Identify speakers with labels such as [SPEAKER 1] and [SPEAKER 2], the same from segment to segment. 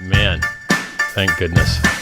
[SPEAKER 1] Man, thank goodness.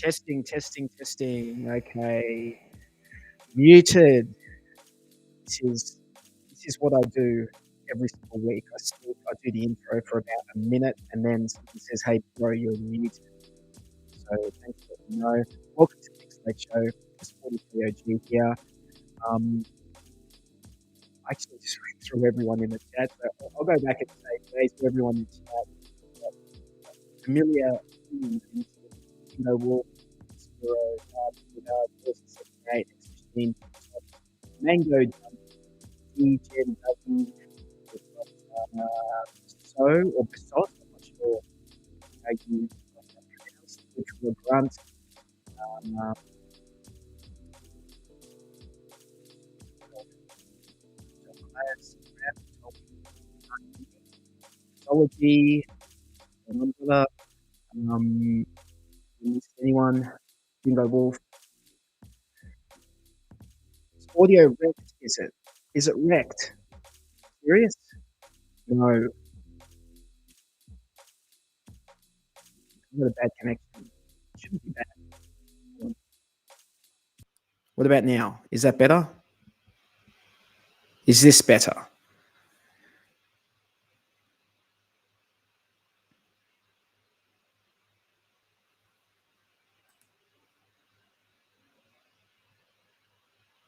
[SPEAKER 2] Testing. Okay. Muted. This is what I do every single week. I do the intro for about a minute, and then somebody says, "Hey, bro, you're muted." So thanks for letting me know. Welcome to the Next Leg Show. It's 43 OG here. I actually just went through everyone in the chat, so I'll go back and say thanks to everyone in the chat. Familiar names, Wolf, Zero, Syndicate, X15, Mango, Gen W, or Besot, I'm not sure how you pronounce it, which will grant. Mythology, anyone? Bingo Wolf. Is audio wrecked? Is it? Is it wrecked? Serious? No. I've got a bad connection. It shouldn't be bad. What about now? Is that better? Is this better?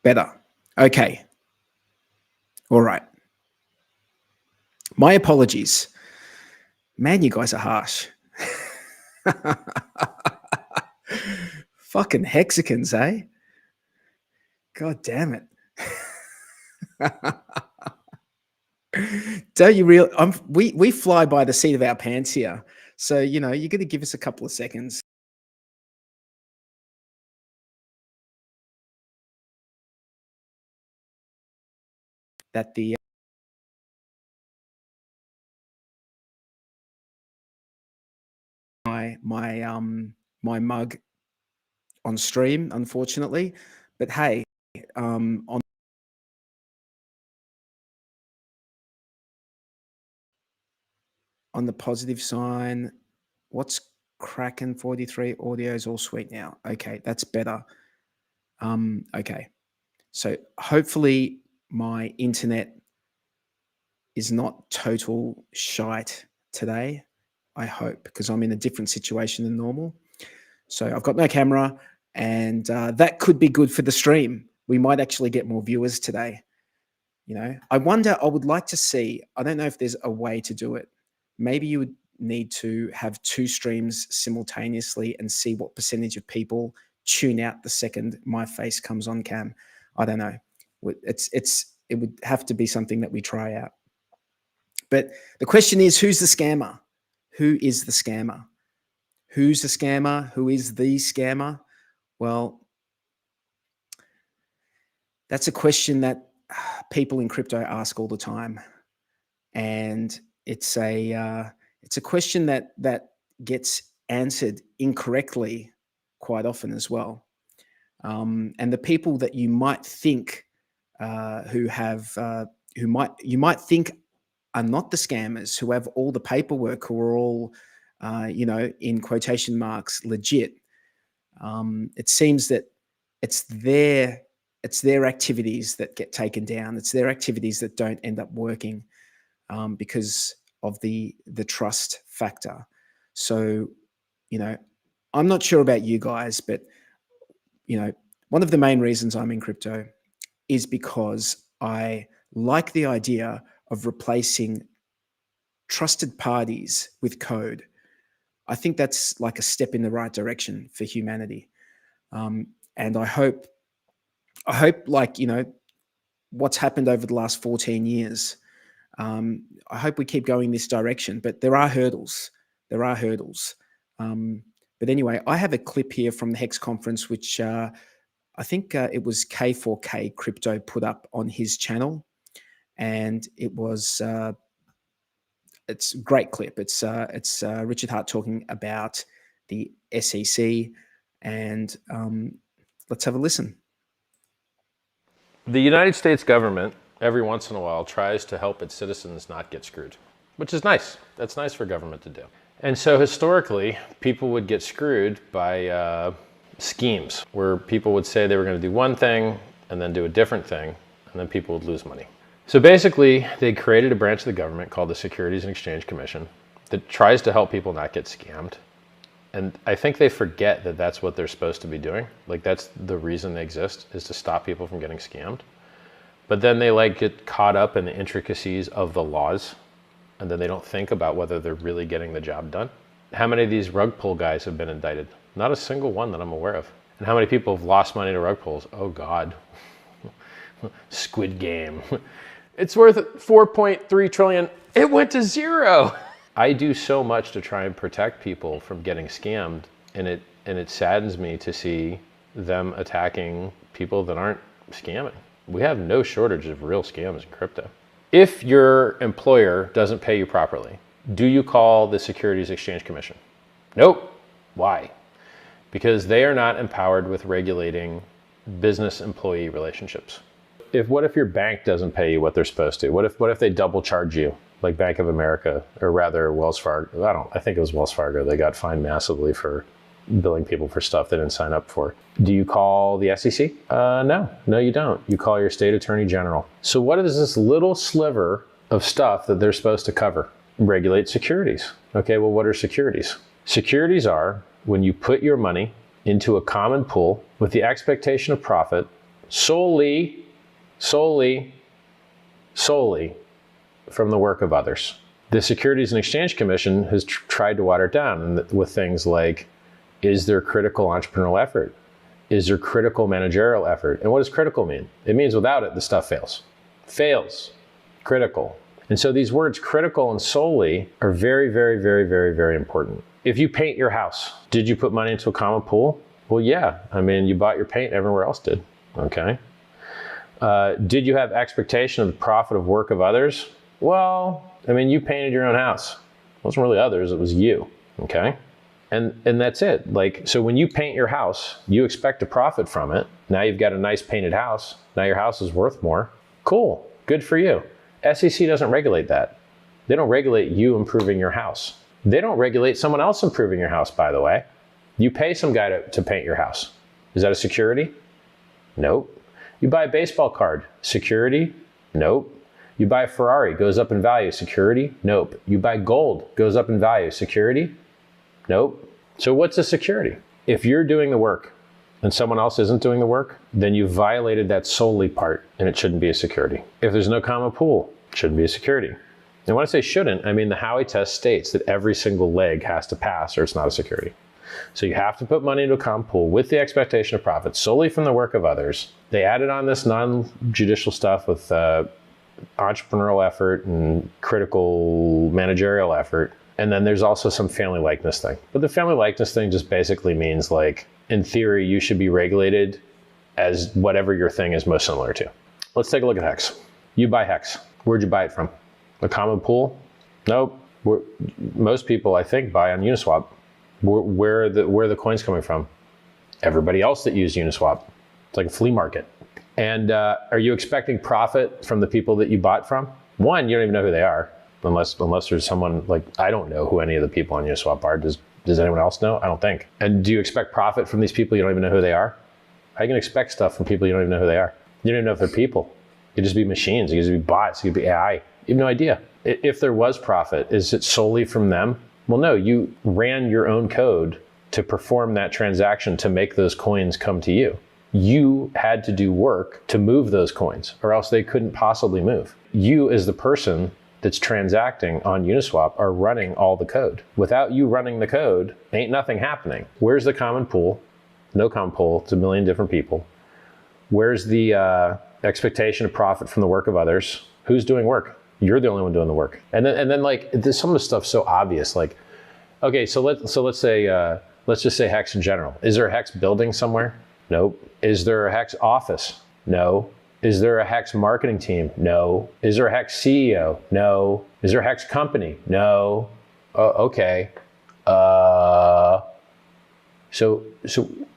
[SPEAKER 2] Better. Okay. All right. My apologies. Man, you guys are harsh. Fucking hexagons, eh? God damn it. Don't you real? We fly by the seat of our pants here. So, you're going to give us a couple of seconds. That my mug on stream, unfortunately. But hey, on the positive sign, what's cracking 43 audio is all sweet now. Okay, that's better. Okay. So hopefully my internet is not total shite today. I hope, because I'm in a different situation than normal. So I've got no camera, and that could be good for the stream. We might actually get more viewers today. I wonder, I would like to see, I don't know if there's a way to do it. Maybe you would need to have 2 streams simultaneously and see what percentage of people tune out the second my face comes on cam. I don't know. It would have to be something that we try out. But the question is, who's the scammer? Who is the scammer? Who's the scammer? Who is the scammer? Well, that's a question that people in crypto ask all the time, and it's a question that gets answered incorrectly quite often as well. And the people that you might think you might think are not the scammers, who have all the paperwork, who are all in quotation marks legit. It seems that it's their activities that get taken down. It's their activities that don't end up working because of the trust factor. So, I'm not sure about you guys, but one of the main reasons I'm in crypto is because I like the idea of replacing trusted parties with code. I think that's like a step in the right direction for humanity. And I hope like, what's happened over the last 14 years, I hope we keep going this direction, but there are hurdles. But anyway, I have a clip here from the HEX conference, which I think it was K4K Crypto put up on his channel. And it was, it's a great clip. It's Richard Hart talking about the SEC, and let's have a listen.
[SPEAKER 1] The United States government, every once in a while, tries to help its citizens not get screwed, which is nice. That's nice for government to do. And so historically, people would get screwed by schemes where people would say they were going to do one thing and then do a different thing, and then people would lose money. So basically, they created a branch of the government called the Securities and Exchange Commission that tries to help people not get scammed. And I think they forget that that's what they're supposed to be doing. Like, that's the reason they exist, is to stop people from getting scammed. But then they like get caught up in the intricacies of the laws, and then they don't think about whether they're really getting the job done. How many of these rug pull guys have been indicted? Not a single one that I'm aware of. And how many people have lost money to rug pulls? Oh God. Squid Game. It's worth 4.3 trillion. It went to zero. I do so much to try and protect people from getting scammed, and it saddens me to see them attacking people that aren't scamming. We have no shortage of real scams in crypto. If your employer doesn't pay you properly, do you call the Securities Exchange Commission? Nope. Why? Because they are not empowered with regulating business-employee relationships. What if your bank doesn't pay you what they're supposed to? What if they double charge you, like Bank of America, or rather Wells Fargo? I think it was Wells Fargo. They got fined massively for billing people for stuff they didn't sign up for. Do you call the SEC? No, you don't. You call your state attorney general. So what is this little sliver of stuff that they're supposed to cover? Regulate securities. Okay, well, what are securities? Securities are when you put your money into a common pool with the expectation of profit solely from the work of others. The Securities and Exchange Commission has tried to water it down with things like, is there critical entrepreneurial effort? Is there critical managerial effort? And what does critical mean? It means without it, the stuff fails. Fails. Critical. And so these words critical and solely are very, very, very, very, very important. If you paint your house, did you put money into a common pool? Well, yeah. I mean, you bought your paint, everywhere else did. Okay. Did you have expectation of the profit of work of others? Well, I mean, you painted your own house. It wasn't really others, it was you. Okay. And that's it. Like, so when you paint your house, you expect to profit from it. Now you've got a nice painted house. Now your house is worth more. Cool. Good for you. SEC doesn't regulate that. They don't regulate you improving your house. They don't regulate someone else improving your house, by the way. You pay some guy to paint your house. Is that a security? Nope. You buy a baseball card. Security? Nope. You buy a Ferrari, goes up in value. Security? Nope. You buy gold, goes up in value. Security? Nope. So what's a security? If you're doing the work and someone else isn't doing the work, then you violated that solely part, and it shouldn't be a security. If there's no common pool, it shouldn't be a security. And when I say shouldn't, I mean the Howey test states that every single leg has to pass or it's not a security. So you have to put money into a common pool with the expectation of profit solely from the work of others. They added on this non-judicial stuff with entrepreneurial effort and critical managerial effort. And then there's also some family likeness thing. But the family likeness thing just basically means, like, in theory, you should be regulated as whatever your thing is most similar to. Let's take a look at HEX. You buy HEX. Where'd you buy it from? A common pool? Nope. Most people, I think, buy on Uniswap. Where are the coins coming from? Everybody else that used Uniswap. It's like a flea market. And are you expecting profit from the people that you bought from? One, you don't even know who they are. Unless there's someone, like, I don't know who any of the people on Uniswap are. Does anyone else know? I don't think. And do you expect profit from these people you don't even know who they are? How you can expect stuff from people you don't even know who they are? You don't even know if they're people. It could just be machines. It could just be bots. It could be AI. You have no idea. If there was profit, is it solely from them? Well, no, you ran your own code to perform that transaction to make those coins come to you. You had to do work to move those coins, or else they couldn't possibly move. You, as the person that's transacting on Uniswap, are running all the code. Without you running the code, ain't nothing happening. Where's the common pool? No common pool. It's a million different people. Where's the expectation of profit from the work of others? Who's doing work? You're the only one doing the work. And then like, there's some of the stuff so obvious. Like, okay, so let's just say HEX in general. Is there a HEX building somewhere? Nope. Is there a HEX office? No. Is there a HEX marketing team? No. Is there a HEX CEO? No. Is there a HEX company? No. Okay. So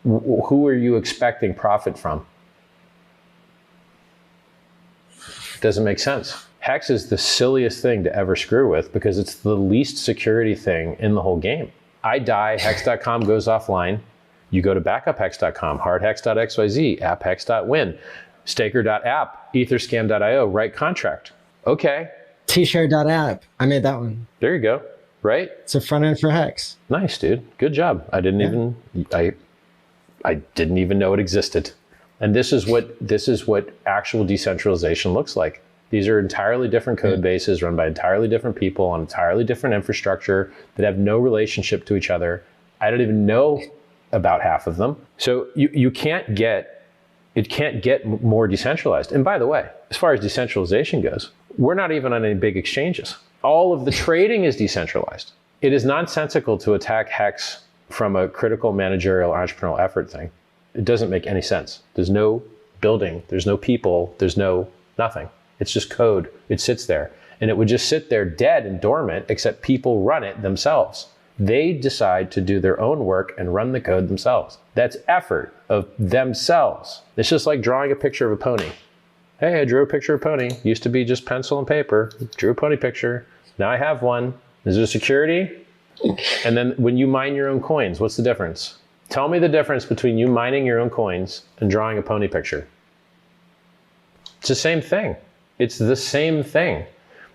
[SPEAKER 1] who are you expecting profit from? Doesn't make sense. HEX is the silliest thing to ever screw with because it's the least security thing in the whole game. I die, hex.com goes offline. You go to backuphex.com, hardhex.xyz, apphex.win, staker.app, etherscan.io, write contract. Okay.
[SPEAKER 3] tshare.app. I made that one.
[SPEAKER 1] There you go. Right?
[SPEAKER 3] It's a front end for HEX.
[SPEAKER 1] Nice, dude. Good job. I didn't even know it existed. And this is what actual decentralization looks like. These are entirely different code bases run by entirely different people on entirely different infrastructure that have no relationship to each other. I don't even know about half of them. So it can't get more decentralized. And by the way, as far as decentralization goes, we're not even on any big exchanges. All of the trading is decentralized. It is nonsensical to attack HEX from a critical managerial entrepreneurial effort thing. It doesn't make any sense. There's no building, there's no people, there's no nothing. It's just code. It sits there. And it would just sit there dead and dormant, except people run it themselves. They decide to do their own work and run the code themselves. That's effort of themselves. It's just like drawing a picture of a pony. Hey, I drew a picture of a pony. Used to be just pencil and paper. Drew a pony picture. Now I have one. Is there security? And then when you mine your own coins, what's the difference? Tell me the difference between you mining your own coins and drawing a pony picture. It's the same thing. It's the same thing.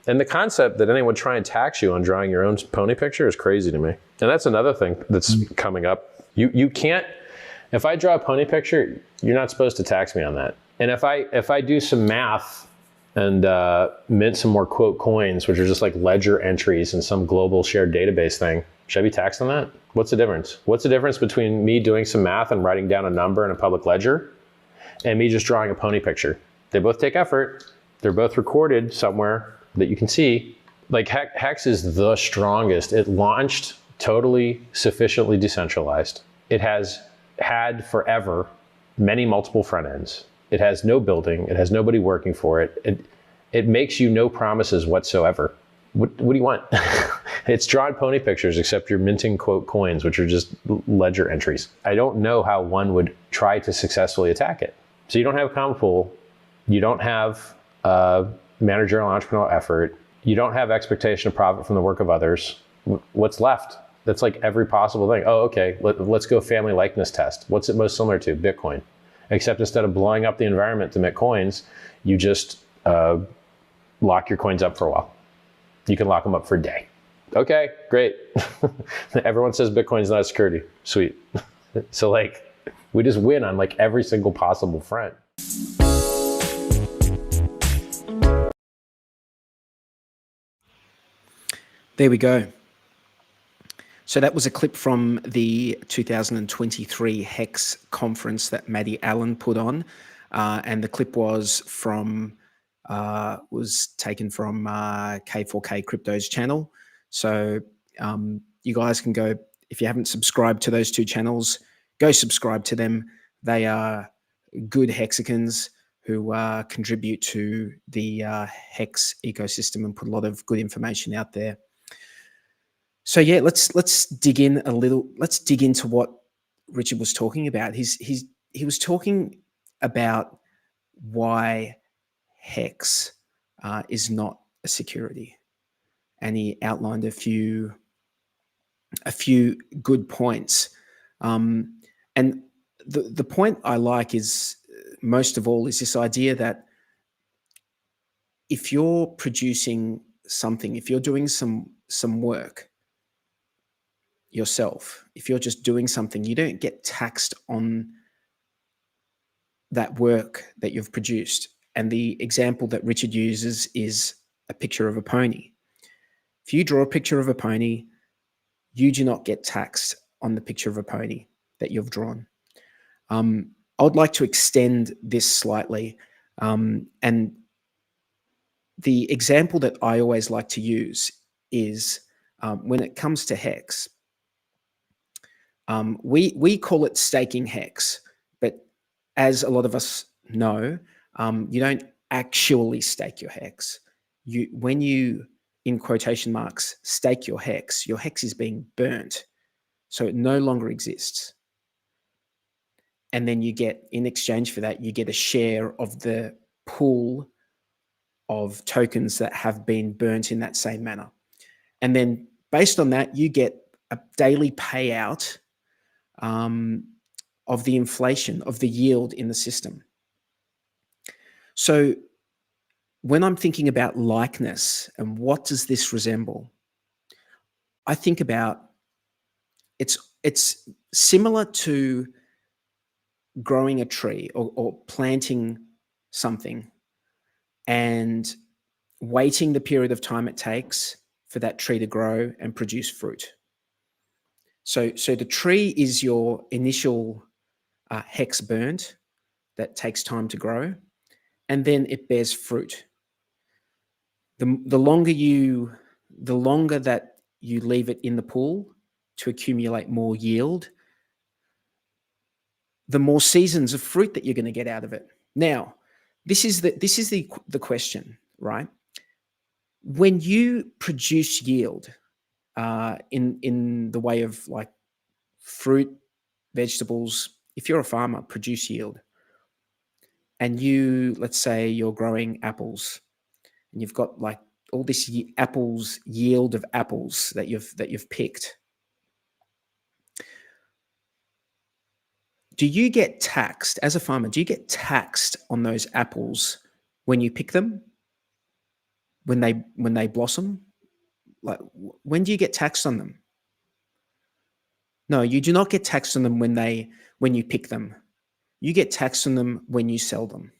[SPEAKER 1] And the concept that anyone would try and tax you on drawing your own pony picture is crazy to me. And that's another thing that's coming up. You can't, if I draw a pony picture, you're not supposed to tax me on that. And if I do some math and mint some more quote coins, which are just like ledger entries in some global shared database thing, should I be taxed on that? What's the difference? What's the difference between me doing some math and writing down a number in a public ledger and me just drawing a pony picture? They both take effort. They're both recorded somewhere that you can see. Like HEX is the strongest. It launched totally sufficiently decentralized. It has had forever many multiple front ends. It has no building. It has nobody working for it. It makes you no promises whatsoever. What do you want? It's drawn pony pictures, except you're minting quote coins, which are just ledger entries. I don't know how one would try to successfully attack it. So you don't have a common pool. You don't have managerial entrepreneurial effort. You don't have expectation of profit from the work of others. What's left? That's like every possible thing. Oh, okay, let's go family likeness test. What's it most similar to? Bitcoin. Except instead of blowing up the environment to mint coins, you just lock your coins up for a while. You can lock them up for a day. Okay, great. Everyone says Bitcoin's not a security. Sweet. So like, we just win on like every single possible front.
[SPEAKER 2] There we go. So that was a clip from the 2023 HEX conference that Maddie Allen put on. And the clip was taken from K4K Crypto's channel. So you guys can go, if you haven't subscribed to those two channels, go subscribe to them. They are good Hexicans who contribute to the HEX ecosystem and put a lot of good information out there. So yeah, let's dig in a little. Let's dig into what Richard was talking about. He was talking about why HEX is not a security, and he outlined a few good points. And the point I like is most of all is this idea that if you're producing something, if you're doing some work yourself, if you're just doing something, you don't get taxed on that work that you've produced. And the example that Richard uses is a picture of a pony. If you draw a picture of a pony, you do not get taxed on the picture of a pony that you've drawn. I would like to extend this slightly. And the example that I always like to use is when it comes to HEX, we call it staking HEX, but as a lot of us know, you don't actually stake your HEX. When you, in quotation marks, stake your HEX is being burnt, so it no longer exists. And then you get, in exchange for that, you get a share of the pool of tokens that have been burnt in that same manner. And then based on that, you get a daily payout of the inflation, of the yield in the system. So when I'm thinking about likeness and what does this resemble, I think about it's similar to growing a tree or planting something and waiting the period of time it takes for that tree to grow and produce fruit. So the tree is your initial hex burnt that takes time to grow, and then it bears fruit. The longer that you leave it in the pool to accumulate more yield, the more seasons of fruit that you're going to get out of it. Now, this is the question, right? When you produce yield in the way of like fruit, vegetables, if you're a farmer, produce yield, and let's say you're growing apples, and you've got like all this yield of apples that you've picked. Do you get taxed as a farmer? Do you get taxed on those apples when you pick them? When they blossom? Like, when do you get taxed on them? No, you do not get taxed on them when you pick them. You get taxed on them when you sell them.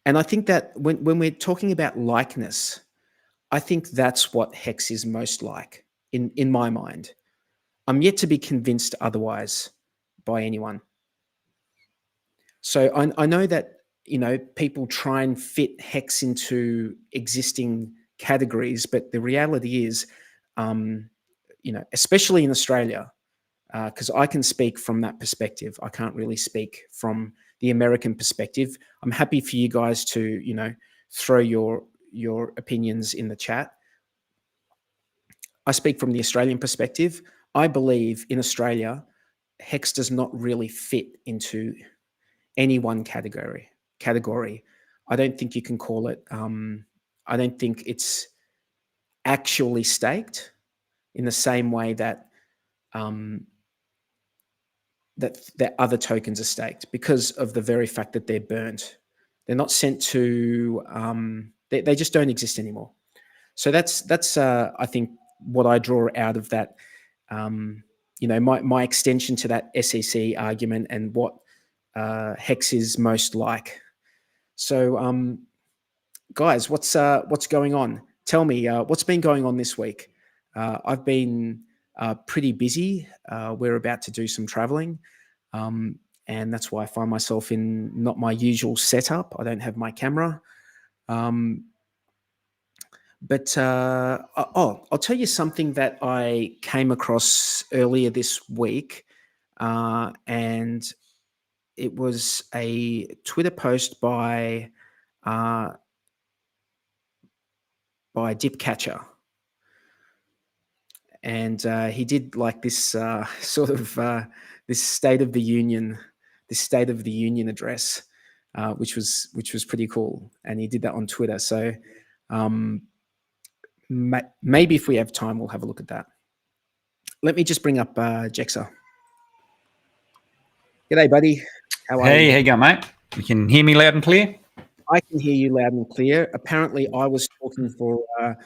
[SPEAKER 2] And I think that when we're talking about likeness, I think that's what HEX is most like in my mind. I'm yet to be convinced otherwise by anyone. So I know that, people try and fit HEX into existing categories, but the reality is, especially in Australia, because I can speak from that perspective. I can't really speak from the American perspective. I'm happy for you guys to, throw your opinions in the chat. I speak from the Australian perspective. I believe in Australia, HEX does not really fit into any one category. I don't think you can call it, I don't think it's actually staked in the same way that that other tokens are staked, because of the very fact that they're burnt. They're not sent to, they just don't exist anymore. So that's I think what I draw out of that, my extension to that SEC argument and what HEX is most like. So guys, what's going on? Tell me what's been going on this week. I've been pretty busy. We're about to do some traveling, and that's why I find myself in not my usual setup. I don't have my camera. But I'll tell you something that I came across earlier this week, and it was a Twitter post by Dipcatcher, and he did like this sort of this State of the Union address, which was pretty cool, and he did that on Twitter. So maybe if we have time, we'll have a look at that. Let me just bring up Jexa. G'day, buddy. How are you?
[SPEAKER 4] Hey, how you going, mate? You can hear me loud and clear?
[SPEAKER 2] I can hear you loud and clear. Apparently, I was talking for a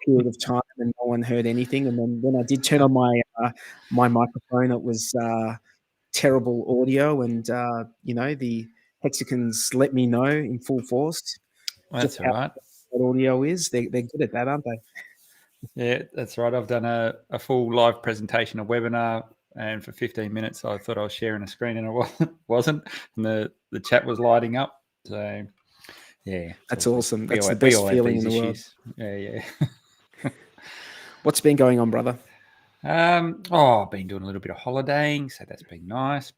[SPEAKER 2] period of time, and no one heard anything. And then when I did turn on my microphone, it was terrible audio, and the hexagons let me know in full force.
[SPEAKER 4] Well, that's all right.
[SPEAKER 2] What audio is. They're good at that, aren't they?
[SPEAKER 4] Yeah, that's right. I've done a full live presentation, a webinar, and for 15 minutes I thought I was sharing a screen and it wasn't, and the chat was lighting up. So yeah,
[SPEAKER 2] that's awesome. That's the best feeling in the world.
[SPEAKER 4] Yeah.
[SPEAKER 2] What's been going on, brother?
[SPEAKER 4] I've been doing a little bit of holidaying, so that's been nice.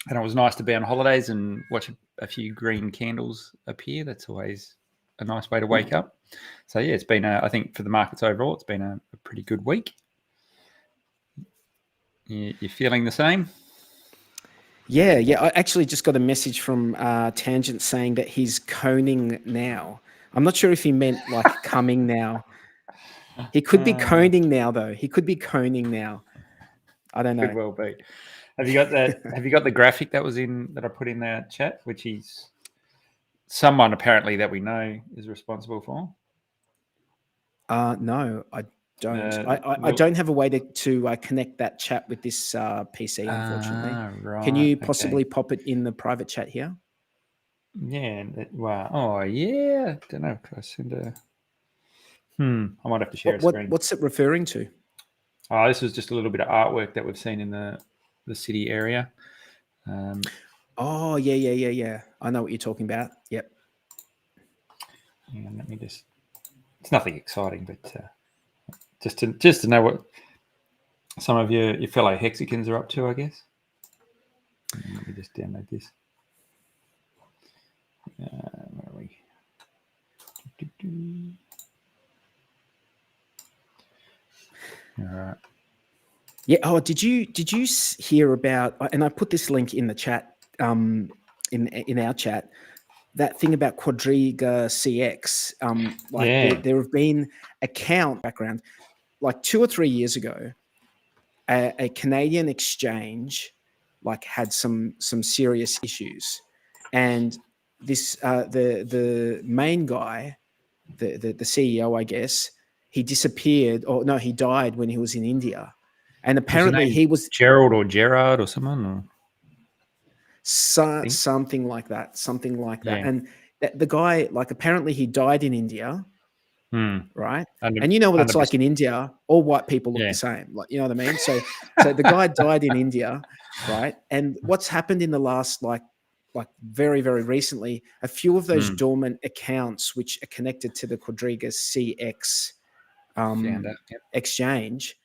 [SPEAKER 4] And it was nice to be on holidays and watch a few green candles appear. That's always a nice way to wake up. So yeah, it's been I think for the markets overall, it's been a pretty good week. You feeling the same?
[SPEAKER 2] Yeah. I actually just got a message from Tangent saying that he's coning now. I'm not sure if he meant like coming now. He could be coning now, though. He could be coning now. I don't know.
[SPEAKER 4] Could well be. Have you got that? Have you got the graphic that was in that I put in the chat, which is someone apparently that we know is responsible for?
[SPEAKER 2] No, I don't. I don't have a way to connect that chat with this PC, unfortunately.
[SPEAKER 4] Right.
[SPEAKER 2] Can you possibly pop it in the private chat here?
[SPEAKER 4] Yeah. Wow. Oh, yeah. Don't know. Can I send a? I might have to share a screen.
[SPEAKER 2] What's it referring to?
[SPEAKER 4] Oh, this was just a little bit of artwork that we've seen in the city area.
[SPEAKER 2] Oh, yeah. I know what you're talking about. Yep.
[SPEAKER 4] Hang on, let me just. It's nothing exciting, but just to know what some of your fellow hexicans are up to, I guess. Let me just download this. Where are we? All right.
[SPEAKER 2] Yeah. Oh, did you hear about? And I put this link in the chat, in our chat. That thing about Quadriga CX. There have been background, like 2 or 3 years ago, a Canadian exchange like had some serious issues, and this the main guy, the CEO, I guess, he disappeared, or no, he died when he was in India, and apparently he was
[SPEAKER 4] Gerald or Gerard or someone. Or?
[SPEAKER 2] Something like that.
[SPEAKER 4] Yeah.
[SPEAKER 2] And the guy, like, apparently he died in India, right? And you know what it's like in India, all white people look the same, like, you know what I mean? So the guy died in India, right? And what's happened in the last, like very, very recently, a few of those dormant accounts which are connected to the Quadriga CX exchange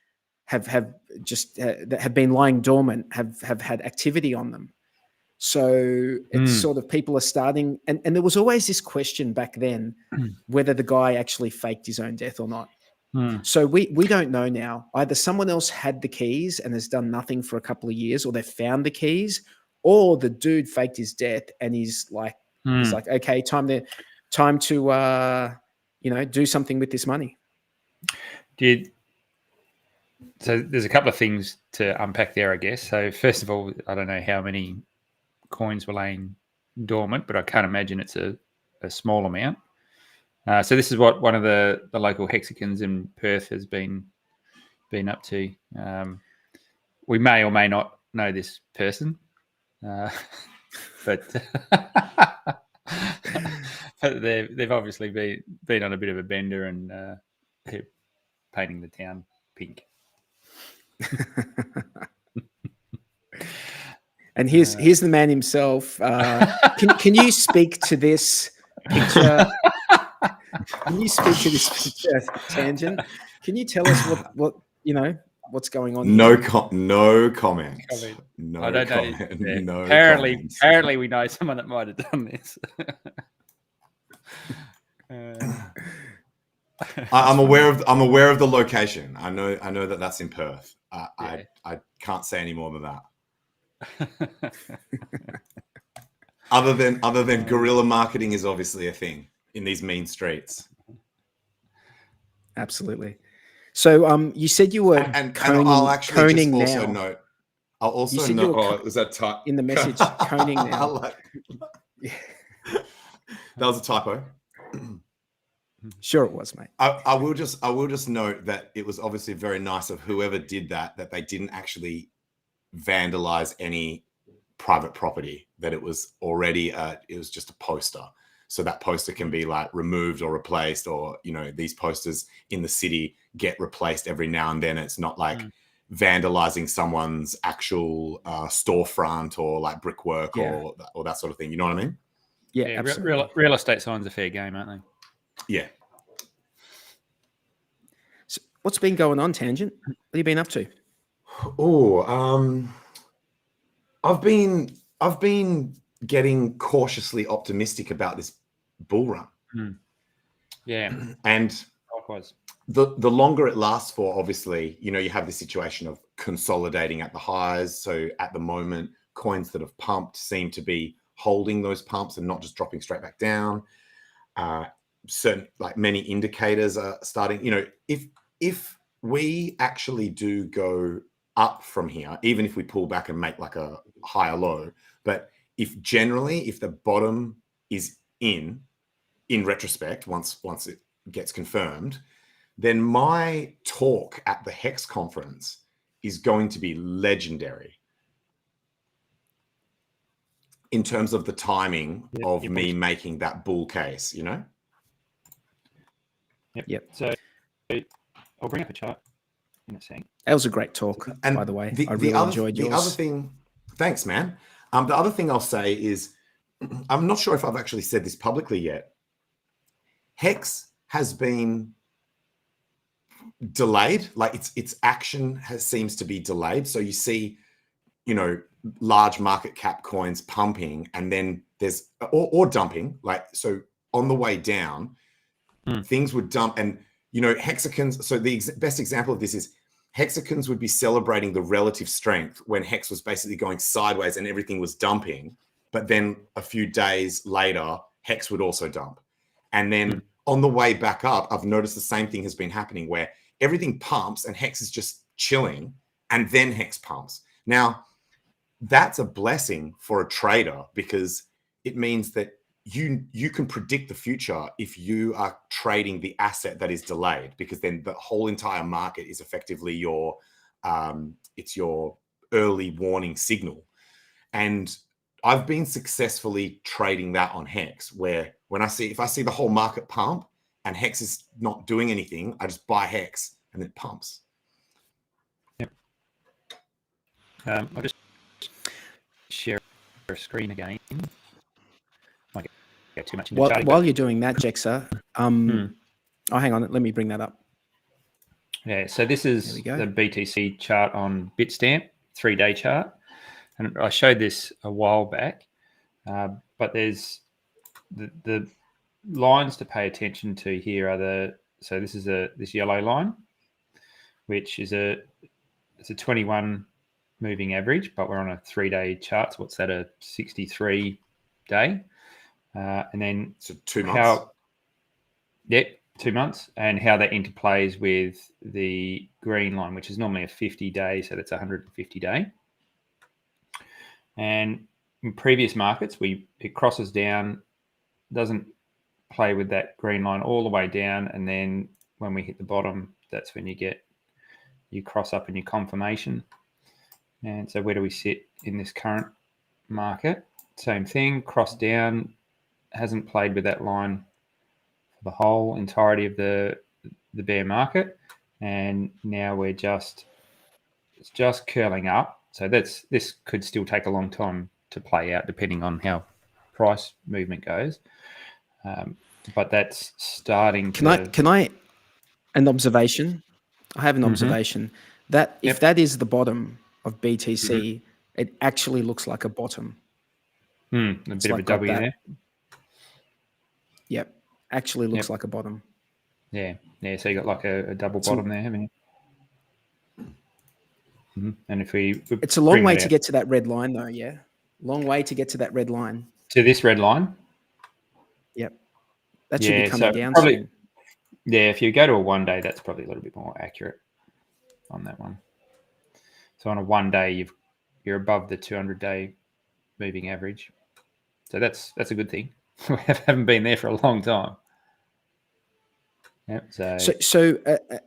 [SPEAKER 2] have been lying dormant, have had activity on them. So it's sort of people are starting, and there was always this question back then whether the guy actually faked his own death or not. So we don't know now. Either someone else had the keys and has done nothing for a couple of years, or they found the keys, or the dude faked his death and he's like, okay, time to do something with this money.
[SPEAKER 4] So there's a couple of things to unpack there, I guess. So first of all, I don't know how many coins were laying dormant, but I can't imagine it's a small amount. So this is what one of the local hexicans in Perth has been up to. We may or may not know this person, but they've obviously been on a bit of a bender and painting the town pink.
[SPEAKER 2] And here's the man himself. Can you speak to this picture? Can you speak to this picture, Tangent? Can you tell us what's going on?
[SPEAKER 5] No comment. No comment.
[SPEAKER 4] I don't
[SPEAKER 5] comment.
[SPEAKER 4] know.
[SPEAKER 5] No
[SPEAKER 4] apparently, we know someone that might have done this.
[SPEAKER 5] I'm aware of the location. I know that that's in Perth. I can't say any more than that. other than guerrilla marketing is obviously a thing in these mean streets.
[SPEAKER 2] Absolutely. So you said you were
[SPEAKER 5] and I'll actually just also
[SPEAKER 2] now.
[SPEAKER 5] note. I'll also note. Was that type
[SPEAKER 2] in the message? Coning now.
[SPEAKER 5] That was a typo.
[SPEAKER 2] Sure, it was, mate.
[SPEAKER 5] I will just note that it was obviously very nice of whoever did that they didn't actually vandalize any private property, that it was already it was just a poster, so that poster can be like removed or replaced, or these posters in the city get replaced every now and then. It's not like vandalizing someone's actual storefront or like brickwork or that sort of thing, you know what I mean?
[SPEAKER 4] Yeah, real estate signs are fair game, aren't they?
[SPEAKER 5] Yeah.
[SPEAKER 2] So what's been going on, Tangent? What have you been up to?
[SPEAKER 5] I've been getting cautiously optimistic about this bull run.
[SPEAKER 4] Yeah,
[SPEAKER 5] and
[SPEAKER 4] likewise.
[SPEAKER 5] The longer it lasts for, obviously, you have the situation of consolidating at the highs. So at the moment, coins that have pumped seem to be holding those pumps and not just dropping straight back down. Certain, like many indicators are starting, you know, if we actually do go up from here, even if we pull back and make like a higher low, but if the bottom is in retrospect, once it gets confirmed, then my talk at the HEX conference is going to be legendary in terms of the timing of me making that bull case, you know?
[SPEAKER 4] Yep. So I'll bring up a chart in a sec.
[SPEAKER 2] That was a great talk,
[SPEAKER 5] And
[SPEAKER 2] by the way. I really enjoyed yours.
[SPEAKER 5] The other thing, thanks, man. The other thing I'll say is, I'm not sure if I've actually said this publicly yet. HEX has been delayed, like its action seems to be delayed. So you see, you know, large market cap coins pumping, and then there's or dumping. Like, so on the way down, things would dump, and you know, hexagons. So the best example of this is hexagons would be celebrating the relative strength when HEX was basically going sideways and everything was dumping. But then a few days later, HEX would also dump. And then on the way back up, I've noticed the same thing has been happening where everything pumps and HEX is just chilling, and then HEX pumps. Now, that's a blessing for a trader because it means that you can predict the future if you are trading the asset that is delayed, because then the whole entire market is effectively your early warning signal. And I've been successfully trading that on HEX, where if I see the whole market pump and HEX is not doing anything, I just buy HEX and it pumps.
[SPEAKER 4] Yep. I'll just share a screen again. Might get too much into charting,
[SPEAKER 2] while you're doing that, Jexa, oh, hang on, let me bring that up.
[SPEAKER 4] Yeah, so this is the BTC chart on Bitstamp, 3-day chart. And I showed this a while back, but there's the lines to pay attention to here are so this is this yellow line, which is it's a 21 moving average, but we're on a 3-day chart. So what's that, a 63 day? And then
[SPEAKER 5] so 2 months.
[SPEAKER 4] 2 months, and how that interplays with the green line, which is normally a 50 day. So that's a 150 day. And in previous markets, it crosses down, doesn't play with that green line all the way down, and then when we hit the bottom, that's when you cross up in your confirmation. And so where do we sit in this current market? Same thing, cross down, hasn't played with that line for the whole entirety of the bear market, and now it's just curling up. So this could still take a long time to play out, depending on how price movement goes. But that's starting. Can
[SPEAKER 2] I? An observation. I have an observation that if that is the bottom of BTC, it actually looks like a bottom.
[SPEAKER 4] A bit of a W there.
[SPEAKER 2] Yep, actually looks like a bottom.
[SPEAKER 4] Yeah. So you got like a double bottom there, haven't you? And if
[SPEAKER 2] it's a long way to get to that red line, though. Yeah, long way to get to that red line.
[SPEAKER 4] To this red line.
[SPEAKER 2] Yep, that should be coming down
[SPEAKER 4] probably,
[SPEAKER 2] soon.
[SPEAKER 4] Yeah, if you go to a 1 day, that's probably a little bit more accurate on that one. So on a 1 day, you're above the 200-day moving average. So that's a good thing. We haven't been there for a long time. Yep,
[SPEAKER 2] so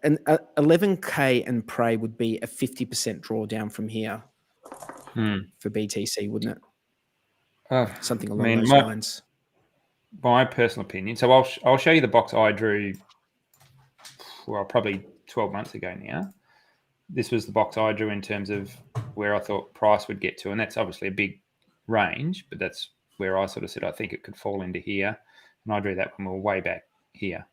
[SPEAKER 2] an 11K and Prey would be a 50% drawdown from here for BTC, wouldn't it? Something along those lines.
[SPEAKER 4] My personal opinion. So I'll show you the box I drew. Well, probably 12 months ago now. This was the box I drew in terms of where I thought price would get to, and that's obviously a big range, but that's where I sort of said I think it could fall into here, and I drew that when we were way back here.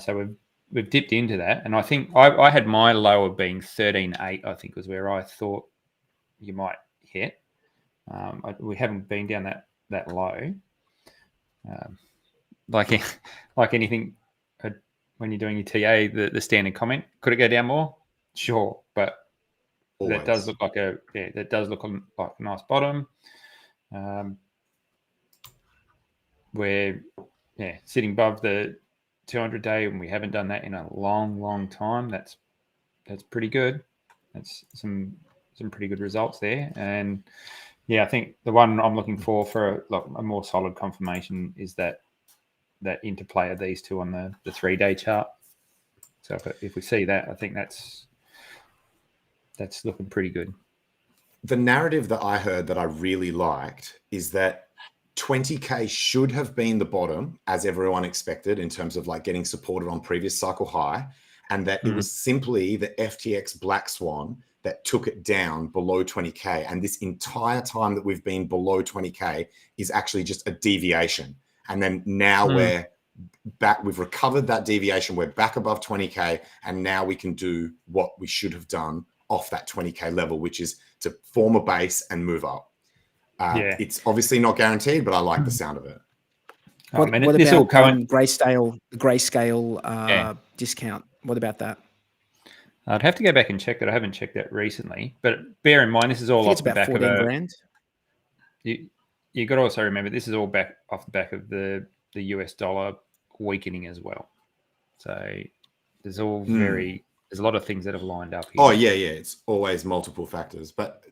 [SPEAKER 4] So we've dipped into that, and I think I had my low of being 13.8. I think was where I thought you might hit. We haven't been down that low. Like anything, when you're doing your TA, the standard comment, could it go down more? Sure, but That does look like that does look like a nice bottom. We're sitting above the 200-day, and we haven't done that in a long time. That's pretty good. That's some pretty good results there. And I think the one I'm looking for a more solid confirmation is that interplay of these two on the 3-day chart. So if we see that, I think that's looking pretty good.
[SPEAKER 5] The narrative that I heard that I really liked is that 20K should have been the bottom, as everyone expected, in terms of like getting supported on previous cycle high, and that it was simply the FTX black swan that took it down below 20K. And this entire time that we've been below 20K is actually just a deviation. And then now we're back, we've recovered that deviation, we're back above 20K, and now we can do what we should have done off that 20K level, which is to form a base and move up. It's obviously not guaranteed, but I like the sound of it.
[SPEAKER 2] What about Grayscale discount? What about that?
[SPEAKER 4] I'd have to go back and check that. I haven't checked that recently, but bear in mind, this is all off the back of
[SPEAKER 2] $14,000.
[SPEAKER 4] You got to also remember this is all back off the back of the US dollar weakening as well. So there's there's a lot of things that have lined up here.
[SPEAKER 5] Oh yeah, it's always multiple factors. But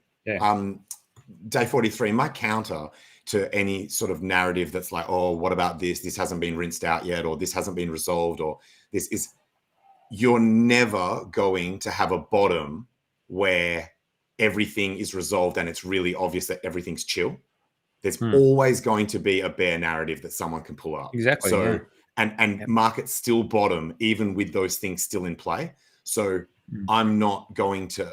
[SPEAKER 5] day 43, my counter to any sort of narrative that's like, oh, what about this? This hasn't been rinsed out yet, or this hasn't been resolved, or this is, you're never going to have a bottom where everything is resolved and it's really obvious that everything's chill. There's always going to be a bear narrative that someone can pull up.
[SPEAKER 4] Exactly.
[SPEAKER 5] So, and markets still bottom even with those things still in play. So I'm not going to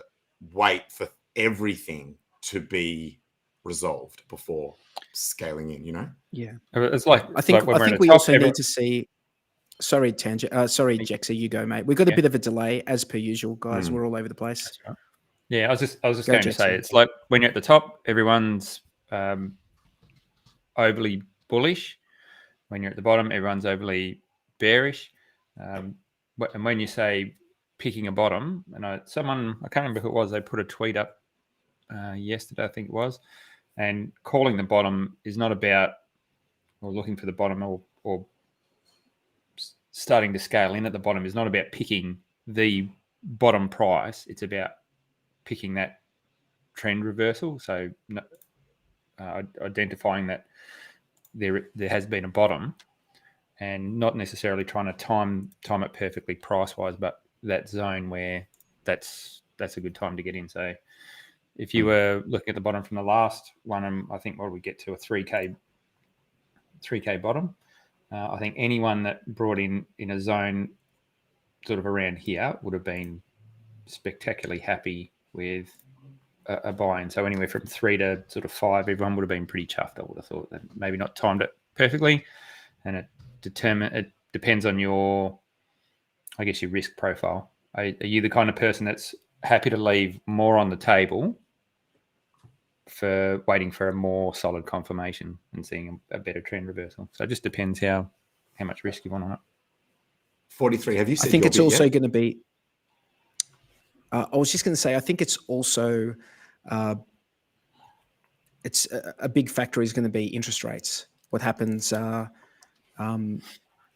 [SPEAKER 5] wait for everything to be resolved before scaling in, you know?
[SPEAKER 2] Yeah.
[SPEAKER 4] It's like,
[SPEAKER 2] I think we also need to see, sorry, Jexer, you go, mate. We've got a bit of a delay as per usual, guys. We're all over the place.
[SPEAKER 4] Right. Yeah, I was just going to say, it's like when you're at the top, everyone's overly bullish. When you're at the bottom, everyone's overly bearish. And when you say picking a bottom, and I can't remember who it was, they put a tweet up yesterday, I think it was, and calling the bottom is not about, or looking for the bottom, or starting to scale in at the bottom is not about picking the bottom price. It's about picking that trend reversal. So identifying that there has been a bottom, and not necessarily trying to time it perfectly price wise, but that zone where that's a good time to get in. So if you were looking at the bottom from the last one, I think what did we get to, a 3K bottom? I think anyone that brought in a zone sort of around here would have been spectacularly happy with a buy-in. So anywhere from 3 to sort of 5, everyone would have been pretty chuffed, I would have thought. That maybe not timed it perfectly, and it depends on your risk profile. Are you the kind of person that's happy to leave more on the table for waiting for a more solid confirmation and seeing a better trend reversal? So it just depends how much risk you want on it.
[SPEAKER 5] 43, have you said
[SPEAKER 2] I think it's also going to be, I was just going to say, I think it's also, it's a big factor is going to be interest rates. What happens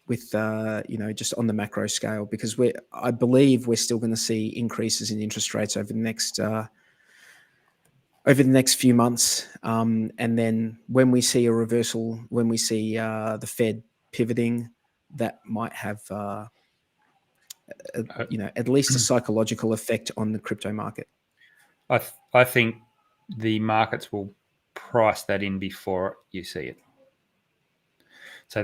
[SPEAKER 2] with, just on the macro scale, because I believe we're still going to see increases in interest rates over the next few months. And then when we see a reversal, when we see the Fed pivoting, that might have, at least a psychological effect on the crypto market.
[SPEAKER 4] I think the markets will price that in before you see it. So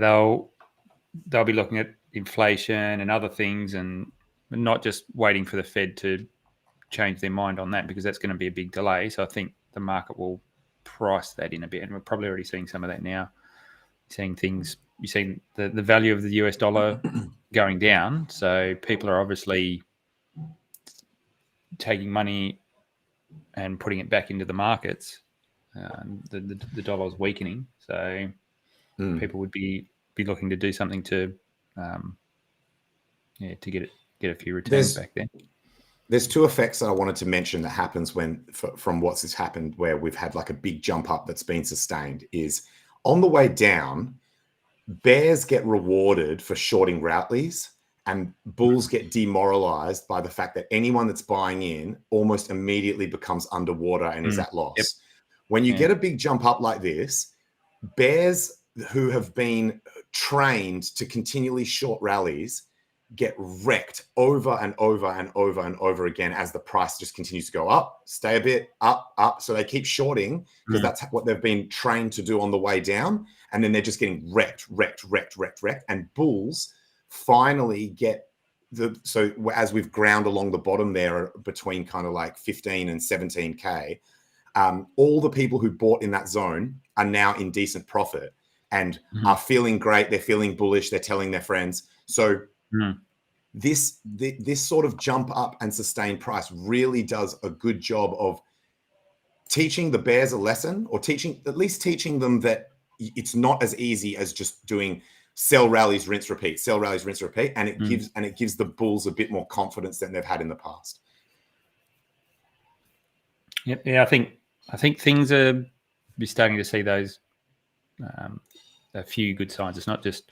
[SPEAKER 4] they'll be looking at inflation and other things, and not just waiting for the Fed to change their mind on that, because that's going to be a big delay. So I think the market will price that in a bit, and we're probably already seeing some of that now. You're seeing the value of the US dollar going down. So people are obviously taking money and putting it back into the markets. The dollar's weakening, so people would be looking to do something to get a few returns back there.
[SPEAKER 5] there's two effects that I wanted to mention that happens from what's has happened where we've had like a big jump up that's been sustained is on the way down, bears get rewarded for shorting Routleys and bulls get demoralized by the fact that anyone that's buying in almost immediately becomes underwater and is at loss.
[SPEAKER 4] Yep.
[SPEAKER 5] When you get a big jump up like this, bears who have been trained to continually short rallies get wrecked over and over and over and over again as the price just continues to go up, stay a bit, up. So they keep shorting because that's what they've been trained to do on the way down. And then they're just getting wrecked. And bulls finally get so as we've ground along the bottom there between kind of like 15 and 17K, all the people who bought in that zone are now in decent profit and are feeling great. They're feeling bullish. They're telling their friends. So this sort of jump up and sustained price really does a good job of teaching the bears a lesson, or at least teaching them that it's not as easy as just doing sell rallies, rinse, repeat, sell rallies, rinse, repeat. And it gives the bulls a bit more confidence than they've had in the past.
[SPEAKER 4] Yep. Yeah, I think things are starting to see those a few good signs. It's not just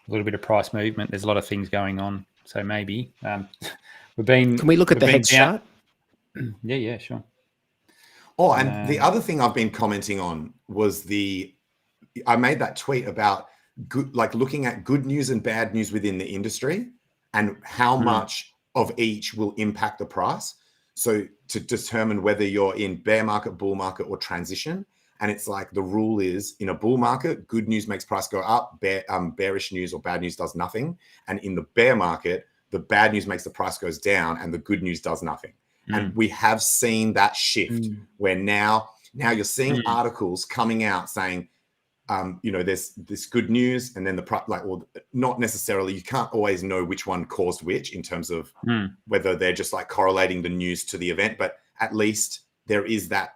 [SPEAKER 4] a little bit of price movement. There's a lot of things going on. So maybe we've been.
[SPEAKER 2] Can we look at the HEX chart?
[SPEAKER 4] Yeah, sure.
[SPEAKER 5] Oh, and the other thing I've been commenting on was I made that tweet about looking at good news and bad news within the industry and how much of each will impact the price. So to determine whether you're in bear market, bull market, or transition. And it's like the rule is in a bull market, good news makes price go up, bearish news or bad news does nothing. And in the bear market, the bad news makes the price goes down and the good news does nothing. And we have seen that shift where now you're seeing articles coming out saying, there's this good news and then the price, not necessarily, you can't always know which one caused which in terms of whether they're just like correlating the news to the event, but at least there is that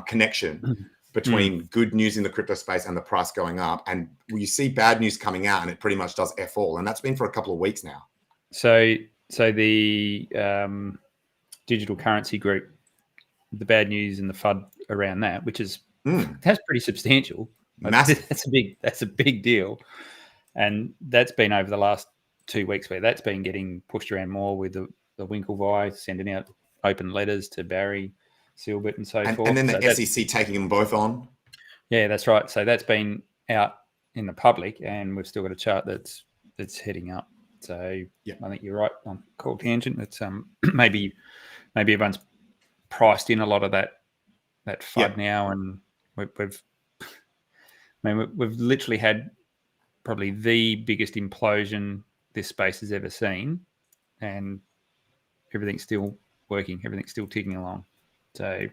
[SPEAKER 5] connection between good news in the crypto space and the price going up. And you see bad news coming out and it pretty much does F all. And that's been for a couple of weeks now.
[SPEAKER 4] So the digital currency group, the bad news and the FUD around that, which is that's pretty substantial.
[SPEAKER 5] Massive.
[SPEAKER 4] That's a big deal. And that's been over the last 2 weeks where that's been getting pushed around more with the Winklevi sending out open letters to Barry Silbert and so forth.
[SPEAKER 5] And then the SEC taking them both on. Yeah,
[SPEAKER 4] that's right. So that's been out in the public and we've still got a chart that's heading up. So I think you're right on call tangent. It's maybe everyone's priced in a lot of that FUD now, and we've literally had probably the biggest implosion this space has ever seen, and everything's still working, everything's still ticking along. So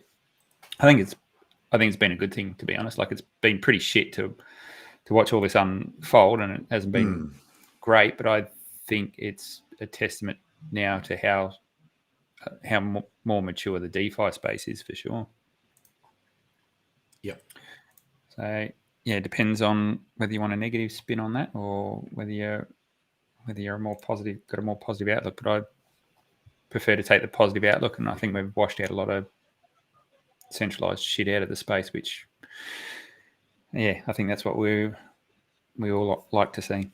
[SPEAKER 4] I think it's been a good thing, to be honest. Like, it's been pretty shit to watch all this unfold, and it hasn't been great, but I think it's a testament now to how more mature the DeFi space is, for sure.
[SPEAKER 5] Yep.
[SPEAKER 4] So it depends on whether you want a negative spin on that or whether you're got a more positive outlook. But I prefer to take the positive outlook, and I think we've washed out a lot of centralized shit out of the space, which I think that's what we all like to see.